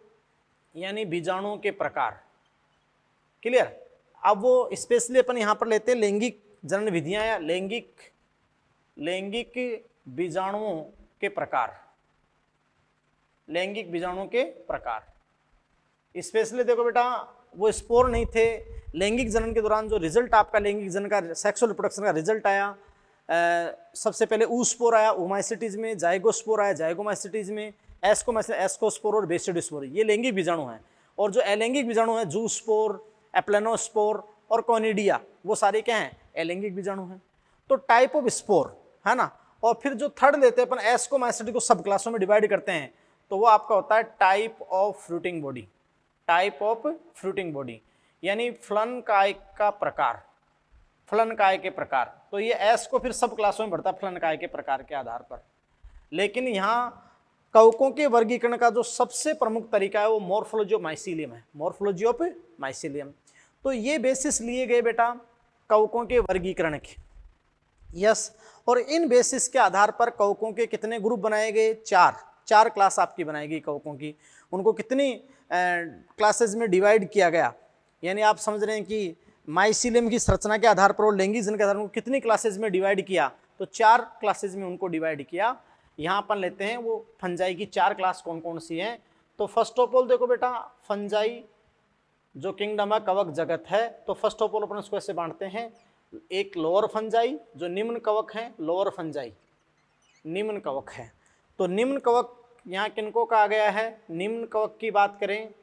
यानी बीजाणुओं के प्रकार। क्लियर? अब वो स्पेशली अपन यहाँ पर लेते हैं लैंगिक जनन विधियाँ या लैंगिक बीजाणुओं के प्रकार, लैंगिक बीजाणुओं के प्रकार। स्पेशली देखो बेटा वो स्पोर नहीं थे, लैंगिक जनन के दौरान जो रिजल्ट आपका लैंगिक जनन का सेक्सुअल रिप्रोडक्शन का रिजल्ट आया, सबसे पहले ऊस्पोर आया ओमाइसिटीज में, जाइगोस्पोर आया जाइगोमाइसिटीज में, एस्कोस्पोर और बेसिडोस्पोर, ये लैंगिक बीजाणु हैं। और जो अलैंगिक बीजाणु हैं जूस्पोर, एप्लेनोस्पोर और कॉनिडिया, वो सारे क्या हैं? अलैंगिक बीजाणु हैं। तो टाइप ऑफ स्पोर है ना। और फिर जो थर्ड लेते हैं अपन एस्कोमाइसिटी को सब क्लासों में डिवाइड करते हैं, तो वो आपका होता है type of fruiting body, type of fruiting body यानी फलन काय का प्रकार, फलन काय के प्रकार। तो ये एस को फिर सब क्लासों में बढ़ता है फलन काय के प्रकार के आधार पर। लेकिन यहाँ कवकों के वर्गीकरण का जो सबसे प्रमुख तरीका है वो मॉर्फोलॉजी ऑफ माइसीलियम है, मॉर्फोलॉजी ऑफ माइसीलियम। तो ये बेसिस लिए गए बेटा कवकों के वर्गीकरण के। यस, और इन बेसिस के आधार पर कवकों के कितने ग्रुप बनाए गए? चार क्लास आपकी बनाई गई कवकों की। उनको कितनी क्लासेज में डिवाइड किया गया, यानी आप समझ रहे हैं कि माइसीलियम की संरचना के आधार पर और लैंगिक जनन के आधार पर कितनी क्लासेज में डिवाइड किया? तो 4 क्लासेज में उनको डिवाइड किया। यहाँ अपन लेते हैं वो फंजाई की 4 क्लास कौन कौन सी हैं। तो फर्स्ट ऑफ ऑल देखो बेटा फंजाई जो किंगडम है कवक जगत है, तो फर्स्ट ऑफ ऑल अपन उसको ऐसे बांटते हैं, एक लोअर फंजाई जो निम्न कवक है, लोअर फंजाई निम्न कवक है। तो निम्न कवक यहाँ किनको कहा गया है? निम्न कवक की बात करें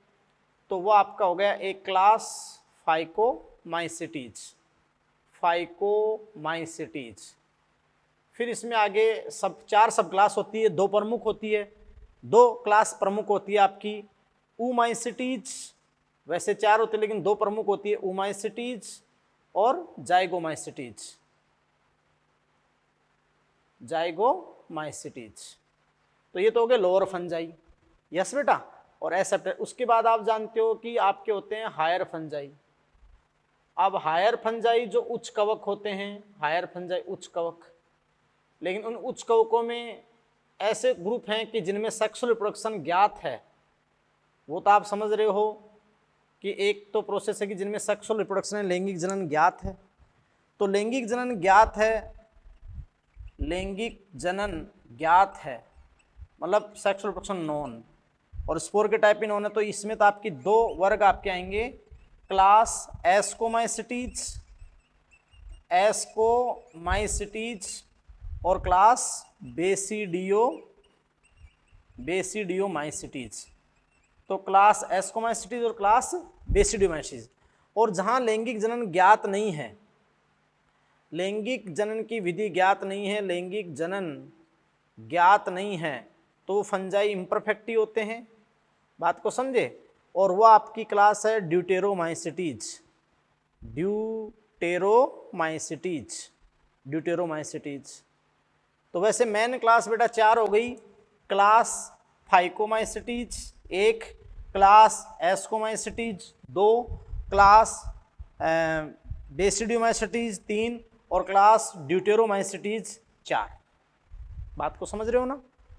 तो वो आपका हो गया एक क्लास फाइकोमाइसिटीज, फाइकोमाइसिटीज। फिर इसमें आगे 4 सब क्लास होती है, 2 प्रमुख होती है, 2 क्लास प्रमुख होती है आपकी ऊमाइसिटीज, वैसे 4 होते हैं लेकिन 2 प्रमुख होती है, ऊमाइसिटीज और जाइगोमाइसिटीज, जाइगोमाइसिटीज। तो ये तो हो गए लोअर फंजाई। यस बेटा। और एसेप्टेड, उसके बाद आप जानते हो कि आपके होते हैं हायर फंजाई। अब हायर फंजाई जो उच्च कवक होते हैं, हायर फंजाई उच्च कवक, लेकिन उन उच्च कवकों में ऐसे ग्रुप हैं कि जिनमें सेक्सुअल रिप्रोडक्शन ज्ञात है। वो तो आप समझ रहे हो कि एक तो प्रोसेस है कि जिनमें सेक्सुअल रिप्रोडक्शन है, लैंगिक जनन ज्ञात है। तो लैंगिक जनन ज्ञात है, लैंगिक जनन ज्ञात है मतलब सेक्सुअल रिप्रोडक्शन नॉन, और स्पोर के टाइप भी नॉन है। तो इसमें तो आपकी 2 वर्ग आपके आएंगे, क्लास एस्कोमाइसिटीज, एस्कोमाइसिटीज और क्लास बेसिडियोमाइसिटीज। तो क्लास एस्कोमाइसिटीज और क्लास बेसिडियोमाइसिटीज। और जहाँ लैंगिक जनन ज्ञात नहीं है, लैंगिक जनन की विधि ज्ञात नहीं है, लैंगिक जनन ज्ञात नहीं है, तो वो फंजाई इम्परफेक्ट ही होते हैं। बात को समझे। और वो आपकी क्लास है ड्यूटेरोमाइसिटीज, ड्यूटेरोमाइसिटीज, ड्यूटेरोमाइसिटीज। तो वैसे मेन क्लास बेटा 4 हो गई, class phycomycetes 1, class ascomycetes 2, class basidiomycetes 3 और क्लास ड्यूटेरोमाइसिटीज 4। बात को समझ रहे हो ना?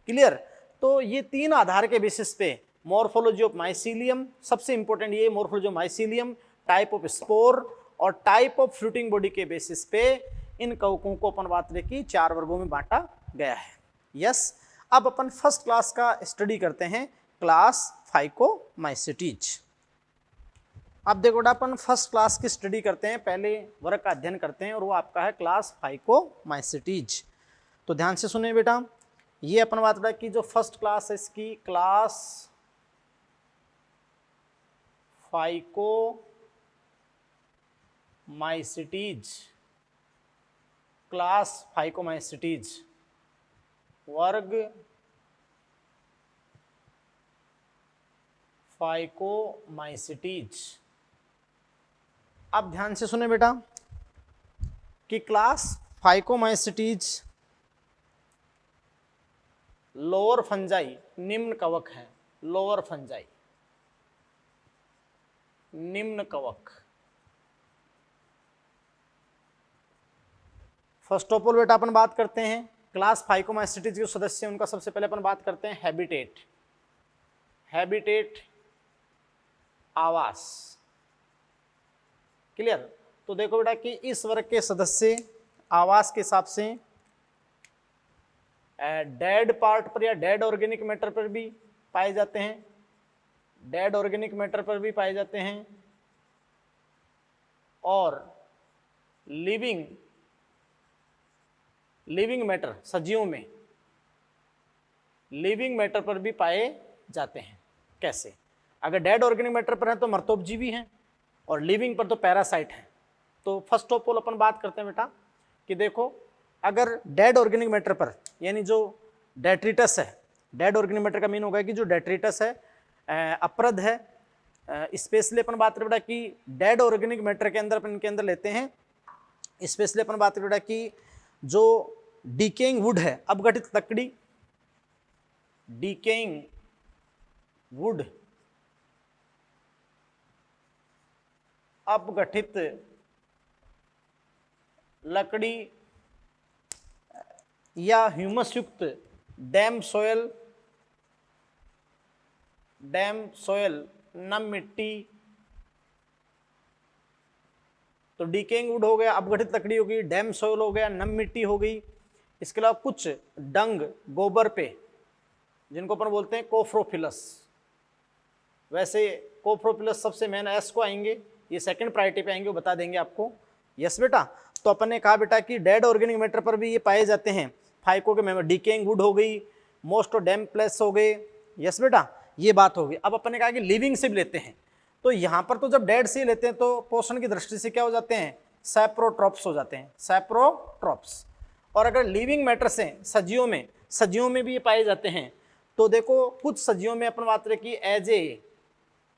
क्लियर? तो ये 3 आधार के बेसिस पे मॉर्फोलॉजी ऑफ माइसीलियम, सबसे इंपॉर्टेंट ये morphology of mycelium, type of spore और टाइप ऑफ फ्रूटिंग बॉडी के बेसिस पे इन कवकों को अपन बात रहे कि 4 वर्गों में बांटा गया है। यस। अब अपन फर्स्ट क्लास का स्टडी करते हैं क्लास फाइकोमाइसिटीज। अब देखो बेटा अपन फर्स्ट क्लास की स्टडी करते हैं, पहले वर्ग का अध्ययन करते हैं और वो आपका है क्लास फाइकोमाइसिटीज। तो ध्यान से सुनिए बेटा, ये अपन बात बेटा कि जो फर्स्ट क्लास है इसकी क्लास फाइकोमाइसिटीज, क्लास फाइकोमाइसिटीज वर्ग फाइकोमाइसिटीज। अब ध्यान से सुने बेटा कि क्लास फाइकोमाइसिटीज लोअर फंजाई निम्न कवक है, लोअर फंजाई निम्न कवक। फर्स्ट ऑफ ऑल बेटा अपन बात करते हैं क्लास फाइकोमाइसिटीज के सदस्य, उनका सबसे पहले अपन बात करते हैं हैबिटेट, हैबिटेट आवास। क्लियर? तो देखो बेटा कि इस वर्ग के सदस्य आवास के हिसाब से डेड पार्ट पर या डेड ऑर्गेनिक मैटर पर भी पाए जाते हैं, डेड ऑर्गेनिक मैटर पर भी पाए जाते हैं, और लिविंग मैटर सजीवों में लिविंग मैटर पर भी पाए जाते हैं। कैसे? अगर डेड ऑर्गेनिक मैटर पर है तो मर्तोपजीवी हैं और लिविंग पर तो पैरासाइट हैं। तो फर्स्ट ऑफ ऑल अपन बात करते हैं बेटा कि देखो अगर डेड ऑर्गेनिक मैटर पर यानी जो डेट्रिटस है, डेड ऑर्गेनिक मैटर का मीन होगा कि जो डेट्रिटस है, अपरद है, स्पेशली अपन बात करें बेटा कि डेड ऑर्गेनिक मैटर के अंदर अपन इनके अंदर लेते हैं, स्पेशली अपन बात करें बेटा कि जो डिकेइंग वुड है, अपघटित लकड़ी, डिकेइंग वुड, अपघटित लकड़ी या ह्यूमस युक्त डैम सोयल, नम मिट्टी। तो डिकेइंग वुड हो गया, अपघटित लकड़ी हो गई, डैम सोयल हो गया, नम मिट्टी हो गई। इसके अलावा कुछ डंग गोबर पे, जिनको अपन बोलते हैं कोफ्रोफिलस। वैसे कोफ्रोफिलस सबसे मेन एस को आएंगे, ये सेकंड प्रायोरिटी पे आएंगे, वो बता देंगे आपको। यस बेटा, तो अपन ने कहा बेटा कि डेड ऑर्गेनिक मैटर पर भी ये पाए जाते हैं। फाइको के मेंबर डिकेइंग वुड हो गई, मोस्ट ऑफ डैम प्लेस हो गए। यस बेटा, ये बात होगी। अब अपन ने कहा कि लिविंग से भी लेते हैं, तो यहाँ पर तो जब डेड से लेते हैं तो पोषण की दृष्टि से क्या हो जाते हैं? सैप्रोट्रॉप्स हो जाते हैं, सैप्रोट्रॉप्स। और अगर लिविंग मैटर से सजियों में भी ये पाए जाते हैं, तो देखो कुछ सजियों में अपन बात करें कि एज ए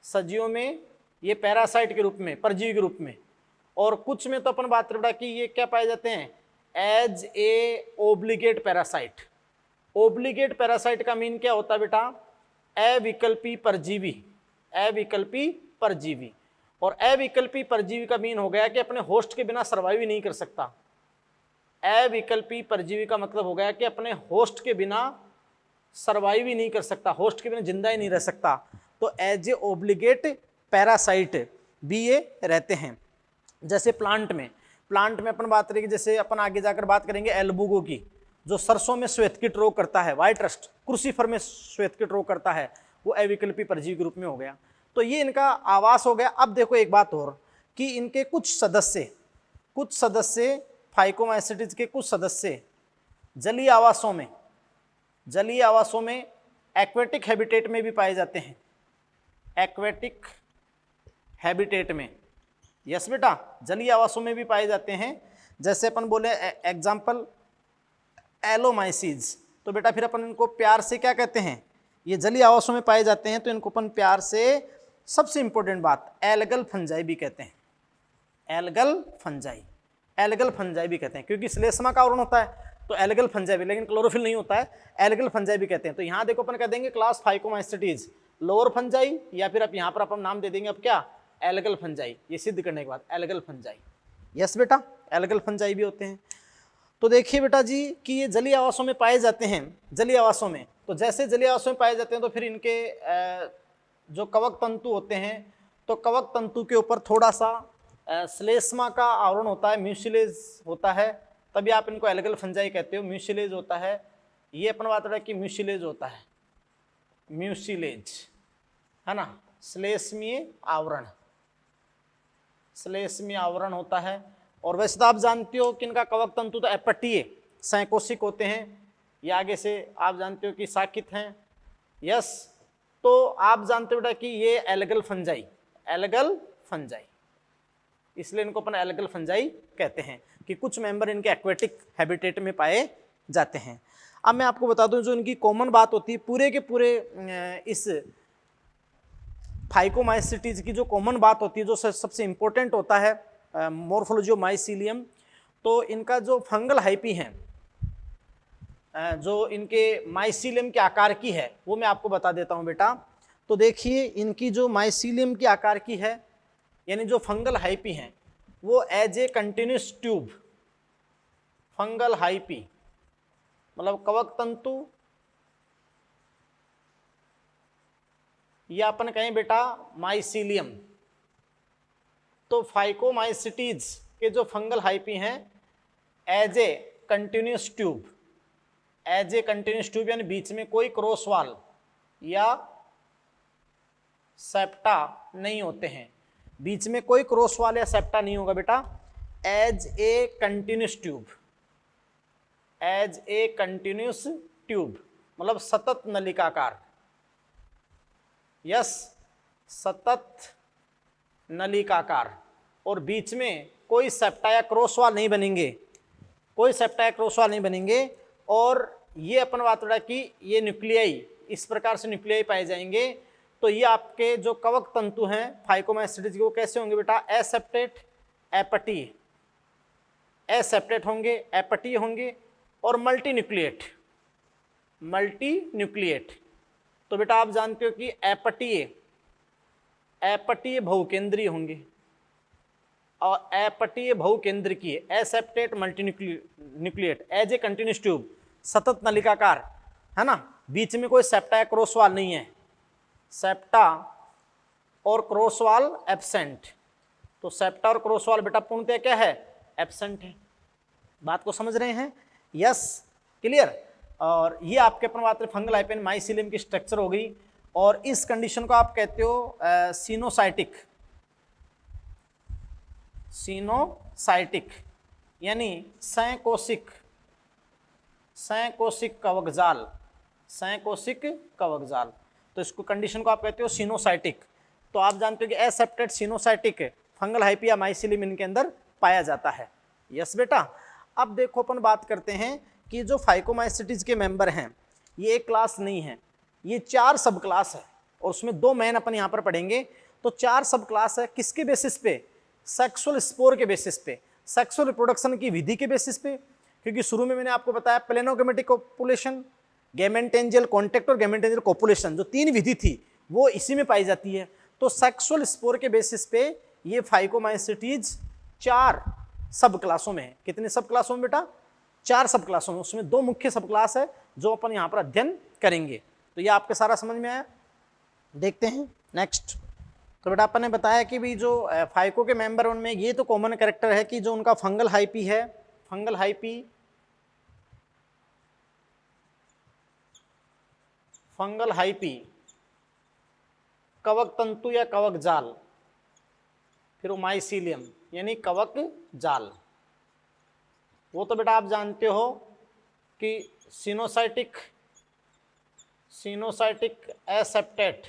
सजियों में ये पैरासाइट के रूप में, परजीवी के रूप में, और कुछ में तो अपन बात करें कि ये क्या पाए जाते हैं? As a obligate parasite. Obligate parasite का मीन क्या होता है बेटा? अविकल्पी परजीवी, अविकल्पी परजीवी। और अविकल्पी परजीवी का मीन हो गया कि अपने होस्ट के बिना सर्वाइव ही नहीं कर सकता। अविकल्पी परजीवी का मतलब हो गया कि अपने होस्ट के बिना सर्वाइव ही नहीं कर सकता, होस्ट के बिना जिंदा ही नहीं रह सकता। तो एज ए ओब्लिगेट पैरासाइट भी ये रहते हैं। जैसे प्लांट में अपन बात करेंगे, जैसे अपन आगे जाकर बात करेंगे एल्बुगो की, जो सरसों में श्वेतकीट रोग करता है, व्हाइट रस्ट, क्रूसीफर में श्वेतकीट रोग करता है, वो अविकल्पी परजीवी के रूप में हो गया। तो ये इनका आवास हो गया। अब देखो एक बात और कि इनके कुछ सदस्य फाइकोमाइसिटीज के कुछ सदस्य जलीय आवासों में एक्वेटिक हैबिटेट में भी पाए जाते हैं, एक्वेटिक हैबिटेट में। यस बेटा, जलीय आवासों में भी पाए जाते हैं। जैसे अपन बोले एग्जाम्पल एलोमाइसीज, तो बेटा फिर अपन इनको प्यार से क्या कहते हैं? ये जलीय आवासों में पाए जाते हैं तो इनको अपन प्यार से, सबसे इंपॉर्टेंट बात, एल्गल फंजाई भी कहते हैं। एल्गल फंजाई भी कहते हैं, क्योंकि श्लेष्मा का आवरण होता है तो एल्गल फंजाई भी, लेकिन क्लोरोफिल नहीं होता है, एल्गल फंजाई भी कहते हैं। तो यहाँ देखो अपन कह देंगे क्लास फाइकोमाइसिटीज लोअर फंजाई, या फिर अब यहाँ पर अपन नाम दे देंगे अब क्या? Algal fungi. ये सिद्ध करने के बाद एल्गल फंजाई। यस बेटा, एल्गल फंजाई भी होते हैं। तो देखिए बेटा जी कि ये जलीय आवासों में पाए जाते हैं। जलीय आवासों में, तो जैसे जलीय आवासों में पाए जाते हैं तो फिर इनके जो कवक तंतु होते हैं, तो कवक तंतु के ऊपर थोड़ा सा श्लेष्मा का आवरण होता है, म्यूसिलेज होता है, तभी आप इनको एल्गल फंजाई कहते हो। म्यूसिलेज होता है, ये अपन बात रहे कि म्यूसिलेज होता है, म्यूसिलेज, है ना, श्लेष्मीय आवरण, श्लेष्मीय आवरण होता है। और वैसे तो आप जानते हो कि इनका कवक तंतु तो अपटीय संकोशिक होते हैं, ये आगे से आप जानते हो कि शाखित हैं। यस, तो आप जानते हो बेटा कि ये एल्गल फंजाई, एल्गल फंजाई, इसलिए इनको अपन एल्गल फंजाई कहते हैं कि कुछ मेंबर इनके एक्वेटिक हैबिटेट में पाए जाते हैं। अब मैं आपको बता दूं जो इनकी कॉमन बात होती है पूरे के पूरे इस फाइकोमाइसिटीज की जो कॉमन बात होती है, जो सबसे इंपॉर्टेंट होता है मॉर्फोलॉजी ऑफ माइसीलियम, तो इनका जो फंगल हाइपी है, जो इनके माइसीलियम के आकार की है, वो मैं आपको बता देता हूं बेटा। तो देखिए इनकी जो माइसीलियम के आकार की है, यानी जो फंगल हाइपी हैं, वो as a continuous tube, fungal hyphae मतलब कवक तंतु, या अपन कहें बेटा माइसीलियम। तो फाइकोमाइसिटीज के जो फंगल हाइपी हैं as a continuous tube, as a continuous tube यानी बीच में कोई क्रॉस वाल या सेप्टा नहीं होते हैं, बीच में कोई क्रॉस वाल या सेप्टा नहीं होगा बेटा। As a continuous tube, as a continuous tube मतलब सतत नलिकाकार, यस, सतत नलिकाकार, और बीच में कोई सेप्टा या क्रॉस वाल नहीं बनेंगे, कोई सेप्टा या क्रॉस वाल नहीं बनेंगे। और ये अपन बात रहा कि ये न्यूक्लियाई, इस प्रकार से न्यूक्लियाई पाए जाएंगे। तो ये आपके जो कवक तंतु हैं फाइकोमाइसिटीज के, वो कैसे होंगे बेटा, एसेप्टेट, एपटीय, एसेप्टेट होंगे, एपटीय होंगे और मल्टी न्यूक्लिएट, मल्टी न्यूक्लिएट। तो बेटा आप जानते हो कि एपटीय, एपटीय बहुकेंद्रीय होंगे और एपटीय बहुकेंद्रीय, aseptate multinucleate, as a continuous tube, सतत नलिकाकार, है ना, बीच में कोई सेप्टा या क्रॉस वाल नहीं है, सेप्टा और क्रॉस वाल एब्सेंट। तो सेप्टा और क्रॉस वाल बेटा पूर्णतः क्या है, एब्सेंट है। बात को समझ रहे हैं, यस, क्लियर। और ये आपके अपन बात रहे फंगल हाइपी माइसीलियम की स्ट्रक्चर हो गई। और इस कंडीशन को आप कहते हो सिनोसाइटिक, सिनोसाइटिक यानी संकोशिक, संकोशिक कवक जाल, संकोशिक कवक जाल। तो इसको कंडीशन को आप कहते हो सिनोसाइटिक। तो आप जानते हो कि एसेप्टेड सिनोसाइटिक फंगल हाइपी या माइसीलियम इनके अंदर पाया जाता है। यस बेटा। अब देखो अपन बात करते हैं कि जो फाइकोमाइसिटीज के मेंबर हैं, ये एक क्लास नहीं है, ये 4 सब क्लास है और उसमें 2 मेन अपन यहाँ पर पढ़ेंगे। तो 4 सब क्लास है, किसके बेसिस पे, सेक्सुअल स्पोर के बेसिस पे, सेक्सुअल रिप्रोडक्शन की विधि के बेसिस पे। क्योंकि शुरू में मैंने आपको बताया प्लेनोगेमेटिक कोपुलेशन, गैमेटेंजियल कॉन्टैक्ट और गैमेटेंजियल कोपुलेशन, जो 3 विधि थी वो इसी में पाई जाती है। तो सेक्सुअल स्पोर के बेसिस पे ये फाइकोमाइसिटीज 4 सब क्लासों में है। कितने सब क्लासों में बेटा, 4 सब क्लासों में। उसमें 2 मुख्य सब क्लास है जो अपन यहाँ पर अध्ययन करेंगे। तो ये आपके सारा समझ में आया। देखते हैं नेक्स्ट। तो बेटा अपन ने बताया कि भी जो फाइको के मेंबर उनमें ये तो कॉमन कैरेक्टर है कि जो उनका फंगल हाइपी है, फंगल हाइपी, फंगल हाइपी कवक तंतु या कवक जाल, फिर माइसीलियम यानी कवक जाल। वो तो बेटा आप जानते हो कि सिनोसाइटिक, सिनोसाइटिक एसेप्टेट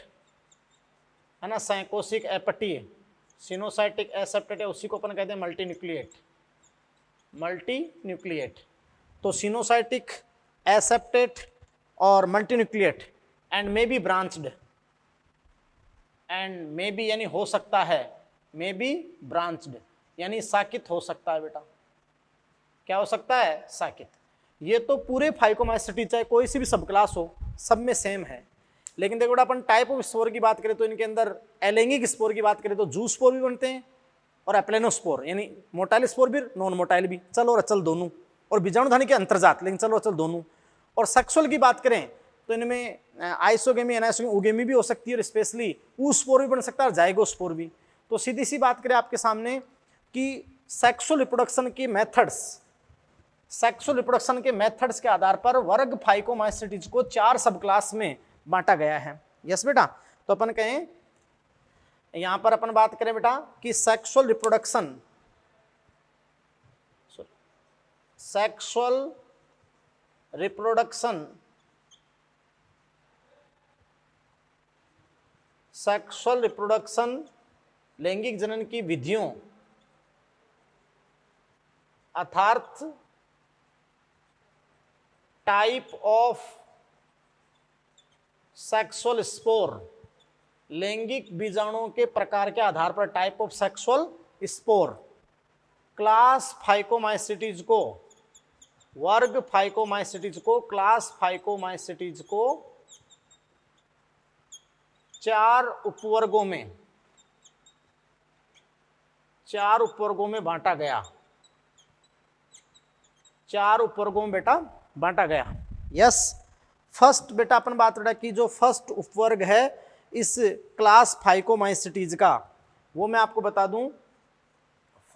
है ना, संकोशिक एपटीय, सिनोसाइटिक एसेप्टेट है, उसी को अपन कहते हैं मल्टी न्यूक्लिएट, मल्टी न्यूक्लिएट। तो सिनोसाइटिक, एसेप्टेट और multi nucleate and may be branched, and may be यानी हो सकता है, मे बी ब्रांच्ड यानी शाखित हो सकता है बेटा। क्या हो सकता है, शाखित। ये तो पूरे फाइकोमाइसिटीज चाहे कोई सी भी सब क्लास हो, सब में सेम है। लेकिन देखो बेटा अपन टाइप ऑफ स्पोर की बात करें तो इनके अंदर एलैंगिक स्पोर की बात करें तो जू स्पोर भी बनते हैं और एप्लेनोस्पोर यानी मोटाइल स्पोर भी, नॉन मोटाइल भी, चल और अचल दोनों, और बीजाणुधानी के अंतर्जात, लेकिन चल और अचल दोनों। और सेक्सुअल की बात करें तो इनमें आइसोगेमी, एनाइसोगेमी, उगेमी भी हो सकती है और स्पेशली ऊस्पोर भी बन सकता है और जाइगोस्पोर भी। तो सीधी सी बात करें आपके सामने कि सेक्सुअल रिप्रोडक्शन के मेथड्स, सेक्सुअल रिप्रोडक्शन के मेथड्स के आधार पर वर्ग फाइकोमाइसिटीज को 4 सब क्लास में बांटा गया है। यस बेटा, तो अपन कहें यहां पर अपन बात करें बेटा कि sexual reproduction, sexual reproduction, sexual reproduction लैंगिक जनन की विधियों अर्थात टाइप ऑफ सेक्सुअल स्पोर, लैंगिक बीजाणुओं के प्रकार के आधार पर type of sexual spore, class phycomycetes को, वर्ग फाइकोमाइसिटीज को, क्लास फाइकोमाइसिटीज को 4 उपवर्गों में, 4 उपवर्गों में बांटा गया, 4 उपवर्गों में बेटा बांटा गया। यस, फर्स्ट बेटा अपन बात करें कि जो फर्स्ट उपवर्ग है इस क्लास फाइकोमाइसिटीज का, वो मैं आपको बता दूं,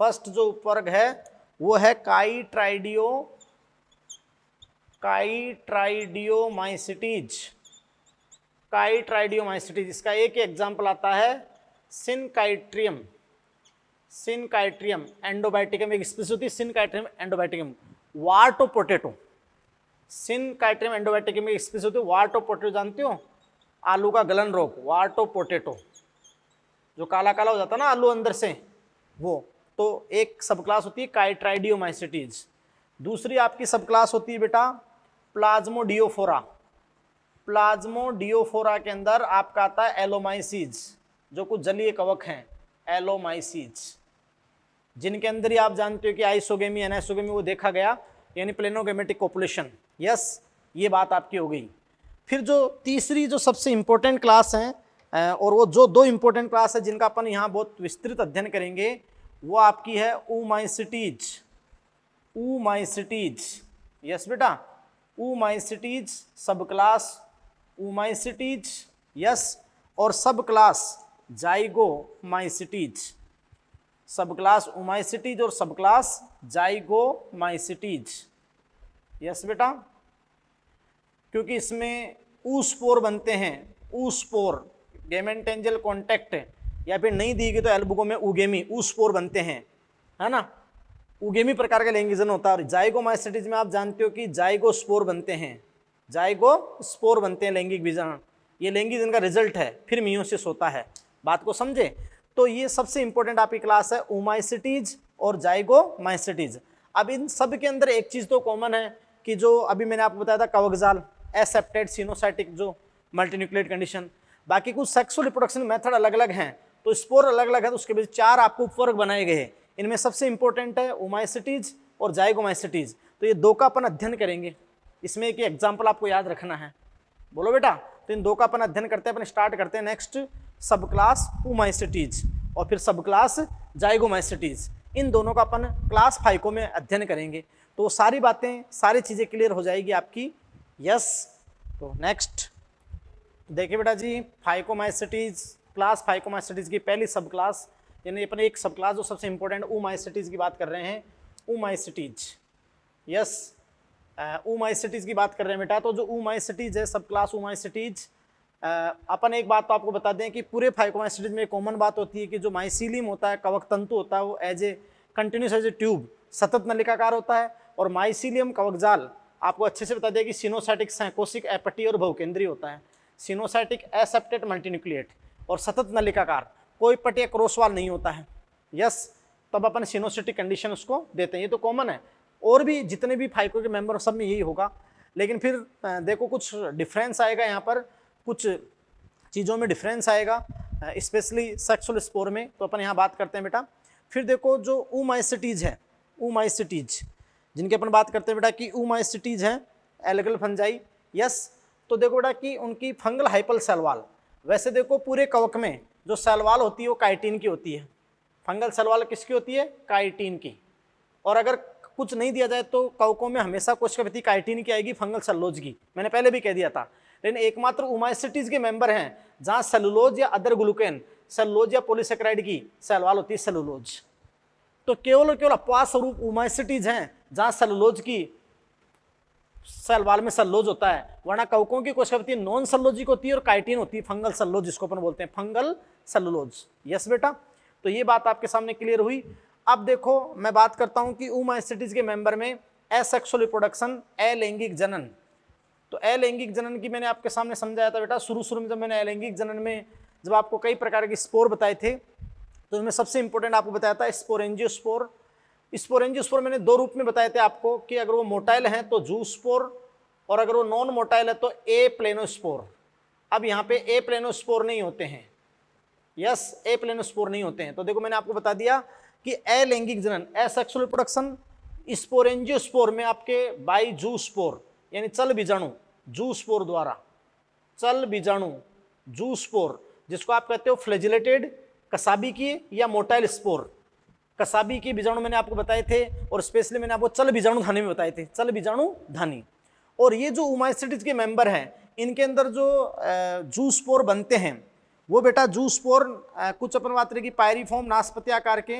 फर्स्ट जो उपवर्ग है वो है काइट्राइडियोमाइसिटीज, काइट्राइडियोमाइसिटीज। इसका एक एग्जांपल आता है सिनकाइट्रियम, सिनकाइट्रियम एंडोबाइटिकम, एक स्पीशीज होती है सिनकाइट्रियम एंडोबाइटिकम, वार्ट ऑफ पोटैटो, सिनकाइट्रियम एंडोबाइटिकम एक स्पीशीज होती है वार्ट ऑफ पोटैटो, जानते हो आलू का गलन रोग, वार्ट ऑफ पोटैटो, जो काला काला हो जाता है ना आलू अंदर से, वो तो एक सब क्लास होती है काइट्राइडियोमाइसिटीज। दूसरी आपकी सब क्लास होती है बेटा प्लाज्मोडियोफोरा, प्लाज्मोडियोफोरा के अंदर आपका आता है एलोमाइसीज, जो कुछ जलीय कवक हैं एलोमाइसीज, जिनके अंदर ही आप जानते हो कि आइसोगेमी एनाइसोगेमी वो देखा गया, यानी प्लेनोगेमेटिक पॉपुलेशन। यस, ये बात आपकी हो गई। फिर जो तीसरी जो सबसे इंपॉर्टेंट क्लास है, और वो जो 2 इंपॉर्टेंट क्लास है जिनका अपन यहाँ बहुत विस्तृत अध्ययन करेंगे, वो आपकी है ऊमाइसिटीज, ऊमाइसिटीज। यस बेटा, ऊमाइसिटीज सब क्लास, ऊमाइसिटीज। यस, और सब क्लास जाइगोमाइसिटीज, सब क्लास ऊमाइसिटीज और सब क्लास जाइगोमाइसिटीज। यस बेटा, क्योंकि इसमें ऊस्पोर बनते हैं, ऊस्पोर गेमेंटेंजियल कॉन्टैक्ट, या फिर नहीं दी गई तो एल्बुगो में उगेमी, ऊस्पोर बनते हैं, है ना, उगेमी प्रकार का लैंगिक जनन होता है। और जाइगोमाइसिटीज में आप जानते हो कि जाइगोस्पोर बनते हैं, जाइगोस्पोर बनते हैं लैंगिक बीजाणु, ये लैंगिक जनन का रिजल्ट है, फिर मियोसिस होता है। बात को समझे? तो ये सबसे इंपॉर्टेंट आपकी क्लास है ऊमाइसिटीज और जाइगोमाइसिटीज। अब इन सब के अंदर एक चीज तो कॉमन है कि जो अभी मैंने आपको बताया था कवकजाल, एसेप्टेड सिनोसाइटिक जो मल्टीन्यूक्लिएट कंडीशन, बाकी कुछ सेक्सुअल रिप्रोडक्शन मेथड अलग अलग हैं, तो स्पोर अलग अलग है, तो उसके बीच 4 आपको उपवर्ग बनाए गए हैं। इनमें सबसे इंपॉर्टेंट है ऊमाइसिटीज और जाइगोमाइसिटीज, तो ये 2 का अपन अध्ययन करेंगे। इसमें एक एग्जाम्पल आपको याद रखना है, बोलो बेटा। तो इन 2 का अपन अध्ययन करते हैं, अपन स्टार्ट करते हैं नेक्स्ट सब क्लास ऊमाइसिटीज और फिर सब क्लास जाइगोमाइसिटीज, इन दोनों का अपन क्लास फाइको में अध्ययन करेंगे, तो सारी बातें सारी चीज़ें क्लियर हो जाएगी आपकी। यस, तो नेक्स्ट देखिए बेटा जी, फाइकोमाइसिटीज, क्लास फाइकोमाइसिटीज की पहली सब क्लास, यानी अपन एक सब क्लास जो सबसे इंपॉर्टेंट ऊमाइसिटीज की बात कर रहे हैं, ऊमाइसिटीज। यस, ऊमाइसिटीज की बात कर रहे हैं बेटा। तो जो ऊमाइसिटीज है सब क्लास ऊमाइसिटीज, अपन एक बात तो आपको बता दें कि पूरे फाइकोमाइसिटीज में कॉमन बात होती है कि जो माइसीलियम होता है, कवक तंतु होता है, वो as a continuous as a tube सतत नलिकाकार होता है, और माइसीलियम कवकजाल आपको अच्छे से बता दिया कि सिनोसाइटिक, सैकोसिक, एपटी और बहुकेंद्रीय होता है। सिनोसाइटिक एसेप्टेड मल्टीन्यूक्लिएट और सतत नलिकाकार, कोई पट या क्रॉसवाल नहीं होता है। यस, तब अपन सिनोसिटिक कंडीशन उसको देते हैं, ये तो कॉमन है। और भी जितने भी फाइको के मेंबर सब में यही होगा, लेकिन फिर देखो कुछ डिफरेंस आएगा यहाँ पर, कुछ चीज़ों में डिफरेंस आएगा, स्पेशली सेक्सुअल स्पोर में, तो अपन यहाँ बात करते हैं बेटा। फिर देखो जो ऊमाइसिटीज है, ऊमाइसिटीज जिनकी अपन बात करते हैं बेटा कि ऊमाइसिटीज हैं एल्गल फंजाई। यस, तो देखो बेटा कि उनकी फंगल हाइपल सेल वॉल, वैसे देखो पूरे कवक में जो सेल वॉल होती है वो काइटिन की होती है, फंगल सेल वॉल किसकी होती है? काइटिन की। और अगर कुछ नहीं दिया जाए तो कवकों में हमेशा कोशिका काइटिन की आएगी, फंगल सेलुलोज की, मैंने पहले भी कह दिया था। लेकिन एकमात्र ऊमाइसिटीज के मेंबर हैं जहां सेलुलोज या अदर ग्लूकेन, सेलुलोज या पॉलीसेकेराइड की सेल वॉल होती है सेलुलोज। तो केवल और केवल अपवाद स्वरूप ऊमाइसिटीज हैं जहां सेलुलोज की सेल वाल में सेलुलोज होता है, वरना कवकों की कोशिका होती है नॉन सेलुलोजिक होती है और काइटिन होती है फंगल सेलुलोज, जिसको अपन बोलते हैं फंगल सेलुलोज। यस बेटा, तो ये बात आपके सामने क्लियर हुई। अब देखो मैं बात करता हूं कि oomastids के मेंबर में एसेक्सुअल रिप्रोडक्शन, अलैंगिक जनन। तो अलैंगिक जनन की मैंने आपके सामने समझाया था बेटा, शुरू में जब मैंने अलैंगिक जनन में जब आपको कई प्रकार के स्पोर बताए थे, तो उसमें सबसे इंपॉर्टेंट आपको बताया था स्पोरेंजियोस्पोर। स्पोरेंजियोस्पोर मैंने दो रूप में बताए थे आपको, कि अगर वो मोटाइल हैं तो जूस्पोर, और अगर वो नॉन मोटाइल है तो ए प्लेनोस्पोर। अब यहाँ पे ए प्लेनोस्पोर नहीं होते हैं, यस ए प्लेनोस्पोर नहीं होते हैं। तो देखो मैंने आपको बता दिया कि अलैंगिक जनन एसेक्सुअल रिप्रोडक्शन स्पोरेंजियोस्पोर में आपके बाई जूस्पोर, यानी चल बीजाणु जूस्पोर द्वारा, चल बीजाणु जूस्पोर, जिसको आप कहते हो फ्लैजिलेटेड कसाबी की या मोटाइल स्पोर। कसाबी के बीजाणु मैंने आपको बताए थे, और स्पेशली मैंने आपको चल बीजाणु धानी में बताए थे, चल बीजाणु धानी। और ये जो oomastids के मेंबर हैं, इनके अंदर जो जूस्पोर बनते हैं वो बेटा जूस्पोर कुछ अपन बात रही की पायरीफॉर्म नाशपति आकार के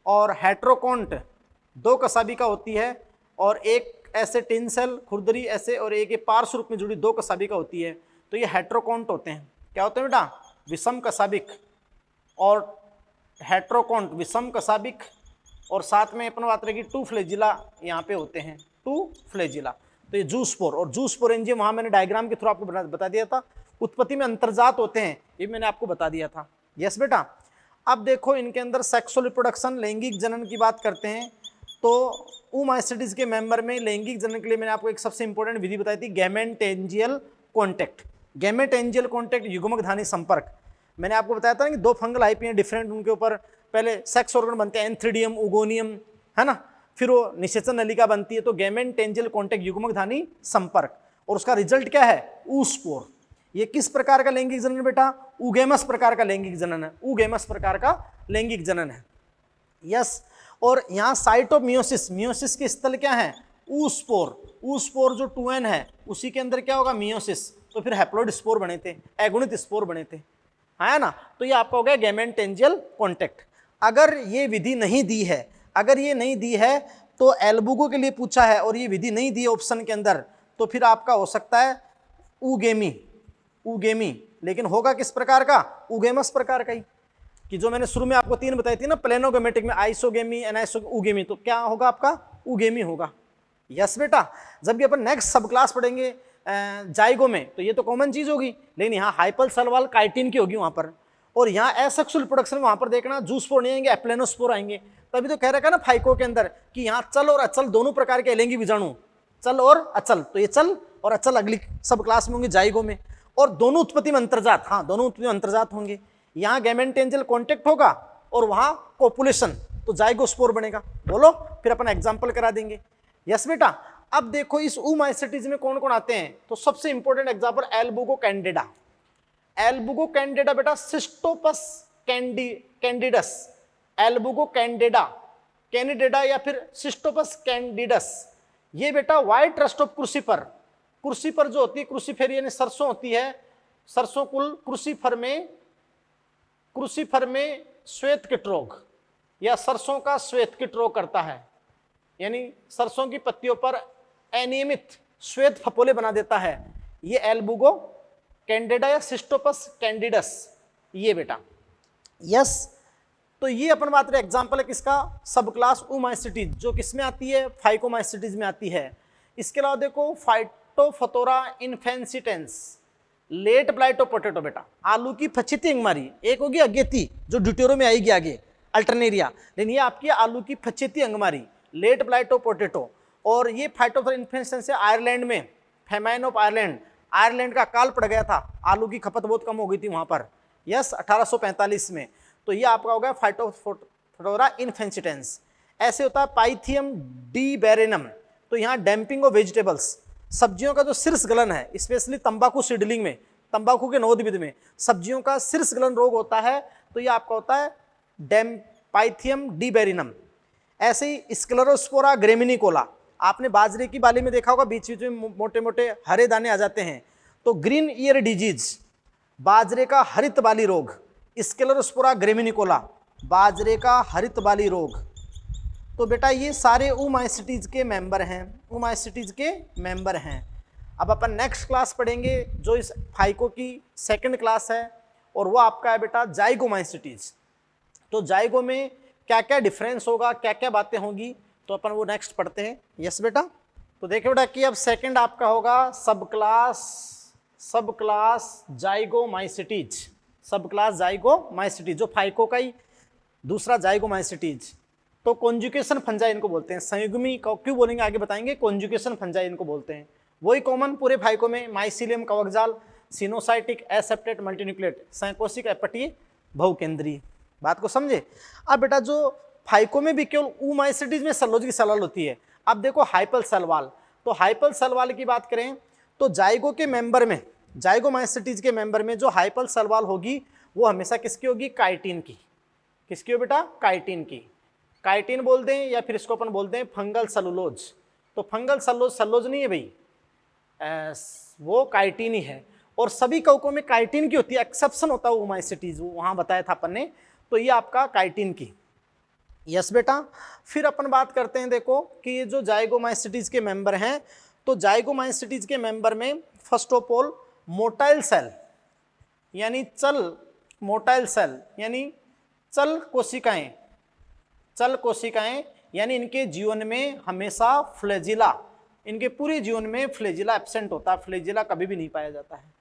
और हेट्रोकॉन्ट दो कसाबी का होती है, और एक ऐसे टिन सेल खुरदरी ऐसे, और एक ये पार्श्व रूप में जुड़ी दो कसाबी का होती है। तो ये हेट्रोकॉन्ट होते हैं। क्या होते हैं बेटा? विषम कसाबिक और हेट्रोकॉन्ट विषम कसाबिक, और साथ में अपन बात रहेगी टू फ्लैजिला यहाँ पे होते हैं, टू फ्लैजिला। तो ये जूस्पोर और जूस्पोरेंजियम वहाँ मैंने डायग्राम के थ्रू आपको बता दिया था। उत्पत्ति में अंतर्जात होते हैं, ये मैंने आपको बता दिया था। यस बेटा, अब देखो इनके अंदर सेक्सुअल रिप्रोडक्शन लैंगिक जनन की बात करते हैं, तो oomastids के मेंबर में लैंगिक जनन के लिए मैंने आपको एक सबसे इंपॉर्टेंट विधि बताई थी, गैमेटेंजियल कॉन्टैक्ट। गैमेटेंजियल कॉन्टैक्ट युग्मक धानी संपर्क। मैंने आपको बताया था ना कि दो फंगल हाइपी हैं डिफरेंट, उनके ऊपर पहले सेक्स ऑर्गन बनते हैं, एंथ्रीडियम उगोनियम, है ना, फिर वो निषेचन नलिका बनती है। तो गैमेटेंजियल कॉन्टैक्ट युग्मक धानी संपर्क, और उसका रिजल्ट क्या है? ऊस्पोर। ये किस प्रकार का लैंगिक जनन है बेटा? उगेमस प्रकार का लैंगिक जनन है, उगेमस प्रकार का लैंगिक जनन है। यस, और यहाँ साइट ऑफ मियोसिस, मियोसिस के स्थल क्या है? ऊस्पोर। ऊस्पोर जो 2n है उसी के अंदर क्या होगा? मियोसिस। तो फिर हैप्लॉइड स्पोर बने थे, अगुणित स्पोर बने थे, है ना। तो ये आपका हो गया गैमेटेंजियल कॉन्टैक्ट। अगर ये विधि नहीं दी है, अगर ये नहीं दी है तो एल्बुगो के लिए पूछा है और ये विधि नहीं दी है ऑप्शन के अंदर, तो फिर आपका हो सकता है उगेमी, उगेमी। लेकिन होगा किस प्रकार का? उगेमस प्रकार का ही, कि जो मैंने शुरू में आपको 3 बताई थी ना, प्लेनोगेमेटिक में आइसोगेमी, उगेमी, तो क्या होगा आपका? उगेमी होगा। यस बेटा, जब भी अपन नेक्स्ट सब क्लास पढ़ेंगे जाइगो में, तो ये तो कॉमन चीज होगी, लेकिन यहाँ हाइपल सलवाल काइटिन की होगी वहां पर, और यहाँ एसेक्सुअल प्रोडक्शन वहां पर देखना जूस्पोर नहीं आएंगे, एप्लेनोस्पोर आएंगे। तभी तो कह रखा ना फाइको के अंदर कि यहाँ चल और अचल दोनों प्रकार के अलैंगिक बीजाणु, चल और अचल। तो ये चल और अचल अगली सब क्लास में होंगे जाइगो में, और दोनों उत्पत्ति में अंतर्जात, हाँ दोनों उत्पत्ति में अंतर्जात होंगे। यहाँ गैमेटेंजियल कॉन्टैक्ट होगा और वहां कोपुलेशन, तो जाइगोस्पोर बनेगा। बोलो, फिर अपन एग्जाम्पल करा देंगे। यस बेटा, अब देखो इस oomastids में कौन कौन आते हैं, तो सबसे इंपॉर्टेंट एग्जाम्पल एल्बुगो कैंडिडा। एल्बुगो कैंडिडा बेटा सिस्टोपस कैंडिडस, एल्बुगो कैंडिडा, कैंडिडेडा या फिर सिस्टोपस कैंडिडस। ये बेटा white rust of crucifer, crucifer जो होती है, क्रूसीफेर यानी सरसों होती है, सरसों कुल क्रूसीफर में श्वेत कीट रोग या सरसों का श्वेत कीट रोग करता है, यानी सरसों की पत्तियों पर अनियमित श्वेत फपोले बना देता है। ये एल्बुगो कैंडिडा या सिस्टोपस कैंडिडस, ये बेटा। यस, तो ये अपन बात रहे एग्जाम्पल है किसका? सब क्लास oomastids, जो किस में आती है? फाइकोमास्टिड्स में आती है। इसके अलावा देखो Phytophthora infestans, late blight of potato बेटा, आलू की फचिती अंगमारी। एक होगी अगेती जो ड्यूटेरो में आएगी आगे, अल्टरनेरिया, लेकिन ये आपकी आलू की फचिती अंगमारी, लेट ब्लाइट ऑफ पोटैटो। और ये फाइटोफथोरा इन्फेंसिटेंस से आयरलैंड में, फेमाइन ऑफ आयरलैंड, आयरलैंड का काल पड़ गया था, आलू की खपत बहुत कम हो गई थी वहां पर। यस, 1845 में। तो ये आपका हो गया फाइटोफथोरा इन्फेंसिटेंस। ऐसे होता है पाइथियम डिबेरेनम, तो यहाँ डैम्पिंग ऑफ वेजिटेबल्स, सब्जियों का जो शीर्ष गलन है, स्पेशली तंबाकू सीडलिंग में, तंबाकू के नवोद्भिद में सब्जियों का शीर्ष गलन रोग होता है, तो ये आपका होता है पाइथियम डिबेरिनम। ऐसे ही स्क्लेरोस्पोरा ग्रेमिनिकोला, आपने बाजरे की बाली में देखा होगा, बीच बीच में मोटे मोटे हरे दाने आ जाते हैं, तो ग्रीन ईयर डिजीज, बाजरे का हरित बाली रोग, स्क्लेरोस्पोरा ग्रेमिनिकोला, बाजरे का हरित बाली रोग। तो बेटा ये सारे ओमाइसिटीज के मेंबर हैं, ओमाइसिटीज के मेंबर हैं। अब अपन नेक्स्ट क्लास पढ़ेंगे जो इस फाइको की सेकंड क्लास है, और वो आपका है बेटा जाइगोमाइसिटीज। तो जाइगो में क्या क्या डिफरेंस होगा, क्या क्या बातें होंगी, तो अपन वो नेक्स्ट पढ़ते हैं। यस बेटा। तो देखिए बेटा कि अब सेकंड आपका होगा सब क्लास जाइगोमाइसिटीज, सब क्लास जाइगोमाइसिटीज, जो फाइको का ही दूसरा जाइगोमाइसिटीज। तो कॉन्जुगेशन फंजाई इनको बोलते हैं, संयुग्मी क्यों बोलेंगे आगे बताएंगे, कॉन्जुगेशन फंजाई इनको बोलते हैं। वही कॉमन पूरे फाइको में माइसिलियम कवकजाल, सिनोसाइटिक, एसेप्टेट, मल्टीन्यूक्लिएट, संकोशिक, अपटीय, बहुकेंद्रीय। बात को समझे। अब बेटा जो फाइको में भी केवल ओमाइसिटीज में सेलुलोज की सलाल होती है। अब देखो हाइपल सलवाल, तो हाइपल सलवाल की बात करें तो जाइगो के मेंबर में, जाइगोमाइसिटीज के मेंबर में जो हाइपल सलवाल होगी वो हमेशा किसकी होगी, काइटिन की। किसकी हो बेटा, काइटिन की। काइटिन बोल दें या फिर इसको अपन बोलते हैं फंगल सेलुलोज। तो फंगल सेलुलोज सेलुलोज नहीं है भाई, वो काइटिन ही है। और सभी कवकों में काइटिन की होती है, एक्सेप्शन होता है ओमाइसिटीज, वहां बताया था अपन ने। तो ये आपका काइटिन की। यस बेटा। फिर अपन बात करते हैं देखो कि ये जो जाइगोमाइसिटीज के मेंबर हैं, तो जाइगोमाइसिटीज के मेंबर में first of all motile cell यानी चल, मोटाइल सेल यानी चल कोशिकाएं, चल कोशिकाएं यानी इनके जीवन में हमेशा फ्लैजिला, इनके पूरे जीवन में फ्लैजिला एब्सेंट होता है, फ्लैजिला कभी भी नहीं पाया जाता है।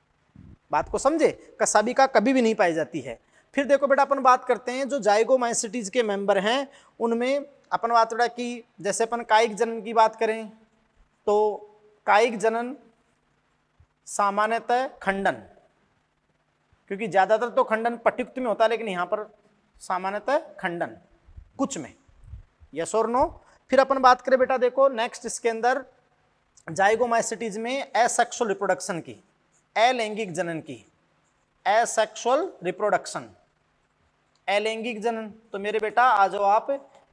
बात को समझे, कसाबिका कभी भी नहीं पाई जाती है। फिर देखो बेटा अपन बात करते हैं जो जाइगोमाइसिटीज के मेंबर हैं उनमें अपन बात बेटा कि जैसे अपन कायिक जनन की बात करें तो कायिक जनन सामान्यतः खंडन, क्योंकि ज्यादातर तो खंडन पट्युक्त में होता है, लेकिन यहाँ पर सामान्यतः खंडन कुछ में। यस और नो। फिर अपन बात करें बेटा देखो नेक्स्ट इसके अंदर जाइगोमाइसिटीज में एसेक्सुअल रिप्रोडक्शन की, अलैंगिक जनन की, एसेक्सुअल रिप्रोडक्शन, अलैंगिक जनन। तो मेरे बेटा आ जाओ आप,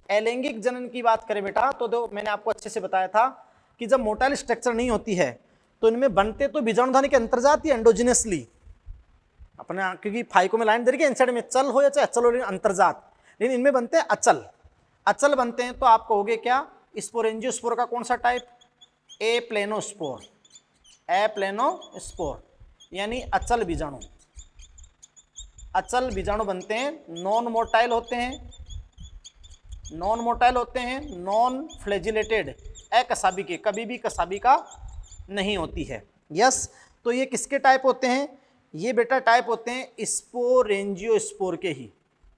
अलैंगिक जनन की बात करें बेटा तो दो मैंने आपको अच्छे से बताया था कि जब मोटाइल स्ट्रक्चर नहीं होती है तो इनमें बनते तो बीजाणुधानी के अंतर्जात या एंडोजिनसली अपने, क्योंकि फाइको में लाइन दे रही है इनसाइड में चल हो या चाहे अचल हो, अंतर्जात, लेकिन इनमें बनते हैं अचल, अचल बनते हैं। तो आप कहोगे क्या, स्पोरेंजियोस्पोर का कौन सा टाइप, ए प्लेनोस्पोर, ए प्लेनोस्पोर यानी अचल बीजाणु, अचल बीजाणु बनते हैं, नॉन मोटाइल होते हैं, नॉन मोटाइल होते हैं, नॉन फ्लैजिलेटेड, अकसाबी के, कभी भी कसाबी का नहीं होती है। यस। तो ये किसके टाइप होते हैं, ये बेटा टाइप होते हैं स्पोरेंजियोस्पोर के ही,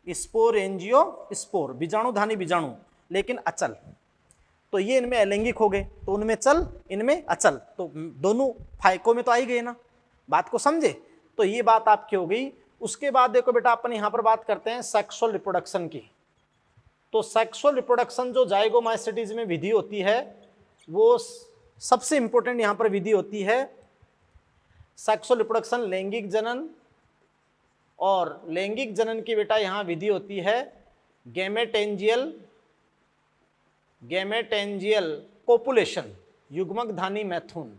स्पोरेंजियोस्पोर बीजाणुधानी बीजाणु लेकिन अचल। तो ये इनमें अलैंगिक हो गए, तो उनमें चल इनमें अचल, तो दोनों फाइको में तो आई गई ना। बात को समझे। तो ये बात आपकी हो गई। उसके बाद देखो बेटा अपन यहाँ पर बात करते हैं सेक्सुअल रिप्रोडक्शन की। तो सेक्सुअल रिप्रोडक्शन जो जाइगोमाइसिटीज में विधि होती है वो सबसे इंपॉर्टेंट यहाँ पर विधि होती है सेक्सुअल रिप्रोडक्शन, लैंगिक जनन। और लैंगिक जनन की बेटा यहाँ विधि होती है गैमेटेंजियल, गैमेटेंजियल कोपुलेशन, युग्मक धानी मैथुन।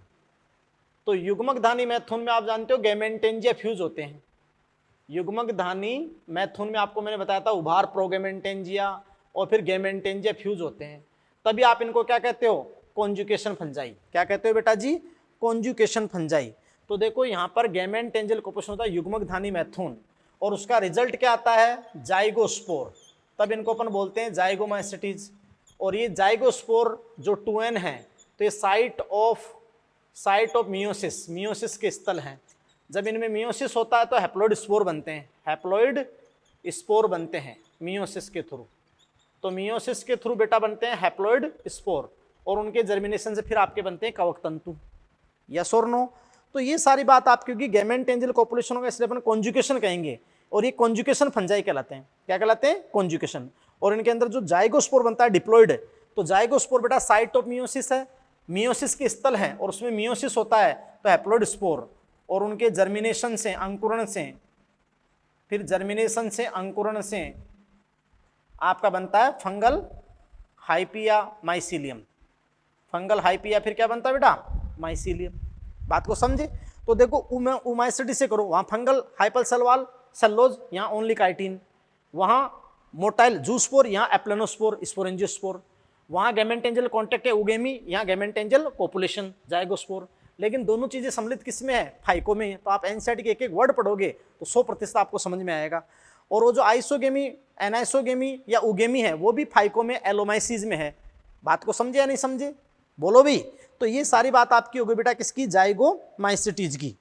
तो युग्मक धानी मैथुन में आप जानते हो गैमेटेंजिया फ्यूज होते हैं। युग्मक धानी मैथुन में आपको मैंने बताया था उभार प्रोगैमेटेंजिया और फिर गैमेटेंजिया फ्यूज होते हैं। तभी आप इनको क्या कहते हो, कॉन्जुगेशन फंजाई। क्या कहते हो बेटा जी, कॉन्जुगेशन फंजाई। तो देखो यहाँ पर गैमेटेंजियल कोपुलेशन होता है युग्मक धानी मैथुन, और उसका रिजल्ट क्या आता है, जाइगोस्पोर। तब इनको अपन बोलते हैं जाइगोमाइसिटीज। और ये जाइगोस्पोर जो 2n है तो ये साइट ऑफ मियोसिस, मियोसिस के स्थल हैं। जब इनमें मियोसिस होता है तो हैप्लॉइड स्पोर बनते हैं, हैप्लॉइड स्पोर बनते हैं मियोसिस के थ्रू। तो मियोसिस के थ्रू बेटा बनते हैं हैप्लॉइड स्पोर, और उनके जर्मिनेशन से फिर आपके बनते हैं कवक तंतु। यस और नो। तो ये सारी बात आपकी होगी। गैमेटेंजियल कोपुलेशन होगा इसलिए अपन कॉन्जुगेशन कहेंगे, और ये कॉन्जुगेशन फंजाई कहलाते हैं। क्या कहलाते हैं, कॉन्जुगेशन। और इनके अंदर जो जाइगोस्पोर बनता है डिप्लॉइड, तो जाइगोस्पोर बेटा साइट ऑफ मियोसिस है, मियोसिस के स्थल है, और उसमें मियोसिस होता है तो हैप्लॉइड स्पोर, और उनके जर्मिनेशन से, अंकुरण से, फिर जर्मिनेशन से, अंकुरण से आपका बनता है फंगल हाइपिया माइसीलियम, फंगल हाइपिया फिर क्या बनता है बेटा, माइसीलियम। बात को समझे। तो देखो ओमाइसिटी से करो, वहाँ फंगल हाइपल सलवाल सेलुलोज, यहाँ ओनली काइटिन, वहाँ मोटाइल जूस्पोर, यहाँ एप्लेनोस्पोर, स्पोरेंजियोस्पोर। वहाँ गैमेटेंजियल कॉन्टैक्ट है उगेमी, यहाँ गैमेटेंजियल कोपुलेशन जाइगोस्पोर। लेकिन दोनों चीजें सम्मिलित किस में है? फाइको में। तो आप एनसीईआरटी के एक एक वर्ड पढ़ोगे तो 100% आपको समझ में आएगा। और वो जो आइसोगेमी, एनाइसोगेमी या उगेमी है वो भी फाइको में एलोमाइसीज में है। बात को समझे या नहीं समझे? बोलो भी। तो ये सारी बात आपकी होगी बेटा किसकी? जाइगोमाइसीटीज की।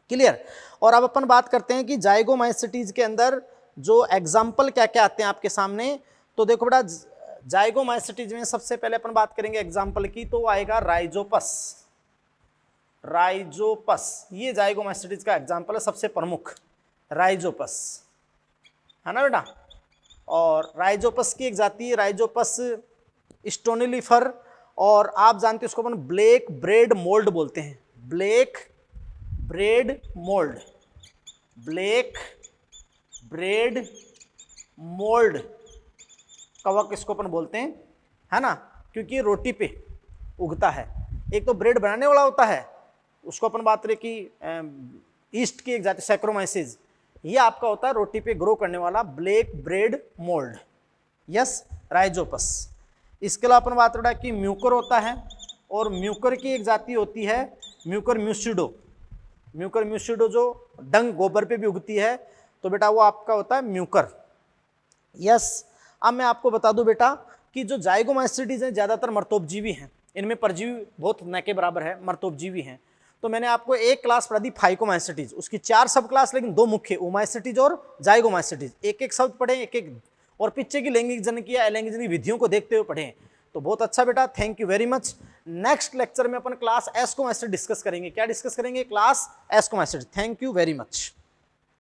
क्लियर। और अब अपन बात करते हैं कि जाइगोमाइसीटीज के अंदर जो एग्जाम्पल क्या क्या आते हैं आपके सामने। तो देखो बेटा जाइगोमाइसीटीज में सबसे पहले अपन बात करेंगे एग्जाम्पल की, तो आएगा राइजोपस। राइजोपस ये जाइगोमाइसीटीज का एग्जाम्पल है, सबसे प्रमुख राइजोपस, है ना बेटा। और राइजोपस की एक जाति है राइजोपस स्टोनिलिफर, और आप जानते हैं उसको अपन ब्लैक ब्रेड मोल्ड बोलते हैं। Black bread mould, black bread mould कवक इसको अपन बोलते हैं, है ना, क्योंकि ये रोटी पे उगता है। एक तो ब्रेड बनाने वाला होता है, उसको अपन बात करें कि ईस्ट की एक जाति सैक्रोमाइसिस, ये आपका होता है रोटी पे ग्रो करने वाला black bread mould. Yes, Rhizopus. इसके अलावा अपन बात करें कि म्यूकर होता है, और म्यूकर की एक जाति होती है म्यूकर म्यूसिडो। म्यूकर म्यूसिडो जो डंग गोबर पे भी उगती है, तो बेटा वो आपका होता है म्यूकर। यस। अब मैं आपको बता दूं बेटा कि जो जाइगोमाइसीटीज हैं ज़्यादातर मर्तोपजीवी हैं, इनमें परजीवी बहुत न के बराबर है, मर्तोपजीवी हैं। तो मैंने आपको एक क्लास पढ़ा दी फाइकोमाइसीटीज, उसकी 4 सब क्लास लेकिन 2 मुख्य, ओमाइसीटीज और जाइगोमाइसीटीज। एक एक शब्द पढ़े, एक एक, और पीछे की लैंगिक जन की या अलैंगिक जन की विधियों को देखते हुए पढ़ें। तो बहुत अच्छा बेटा, thank you very much. Next lecture में अपन क्लास एस्कोमाइसीटीज डिस्कस करेंगे। क्या डिस्कस करेंगे? Class Ascomycetes. Thank you very much.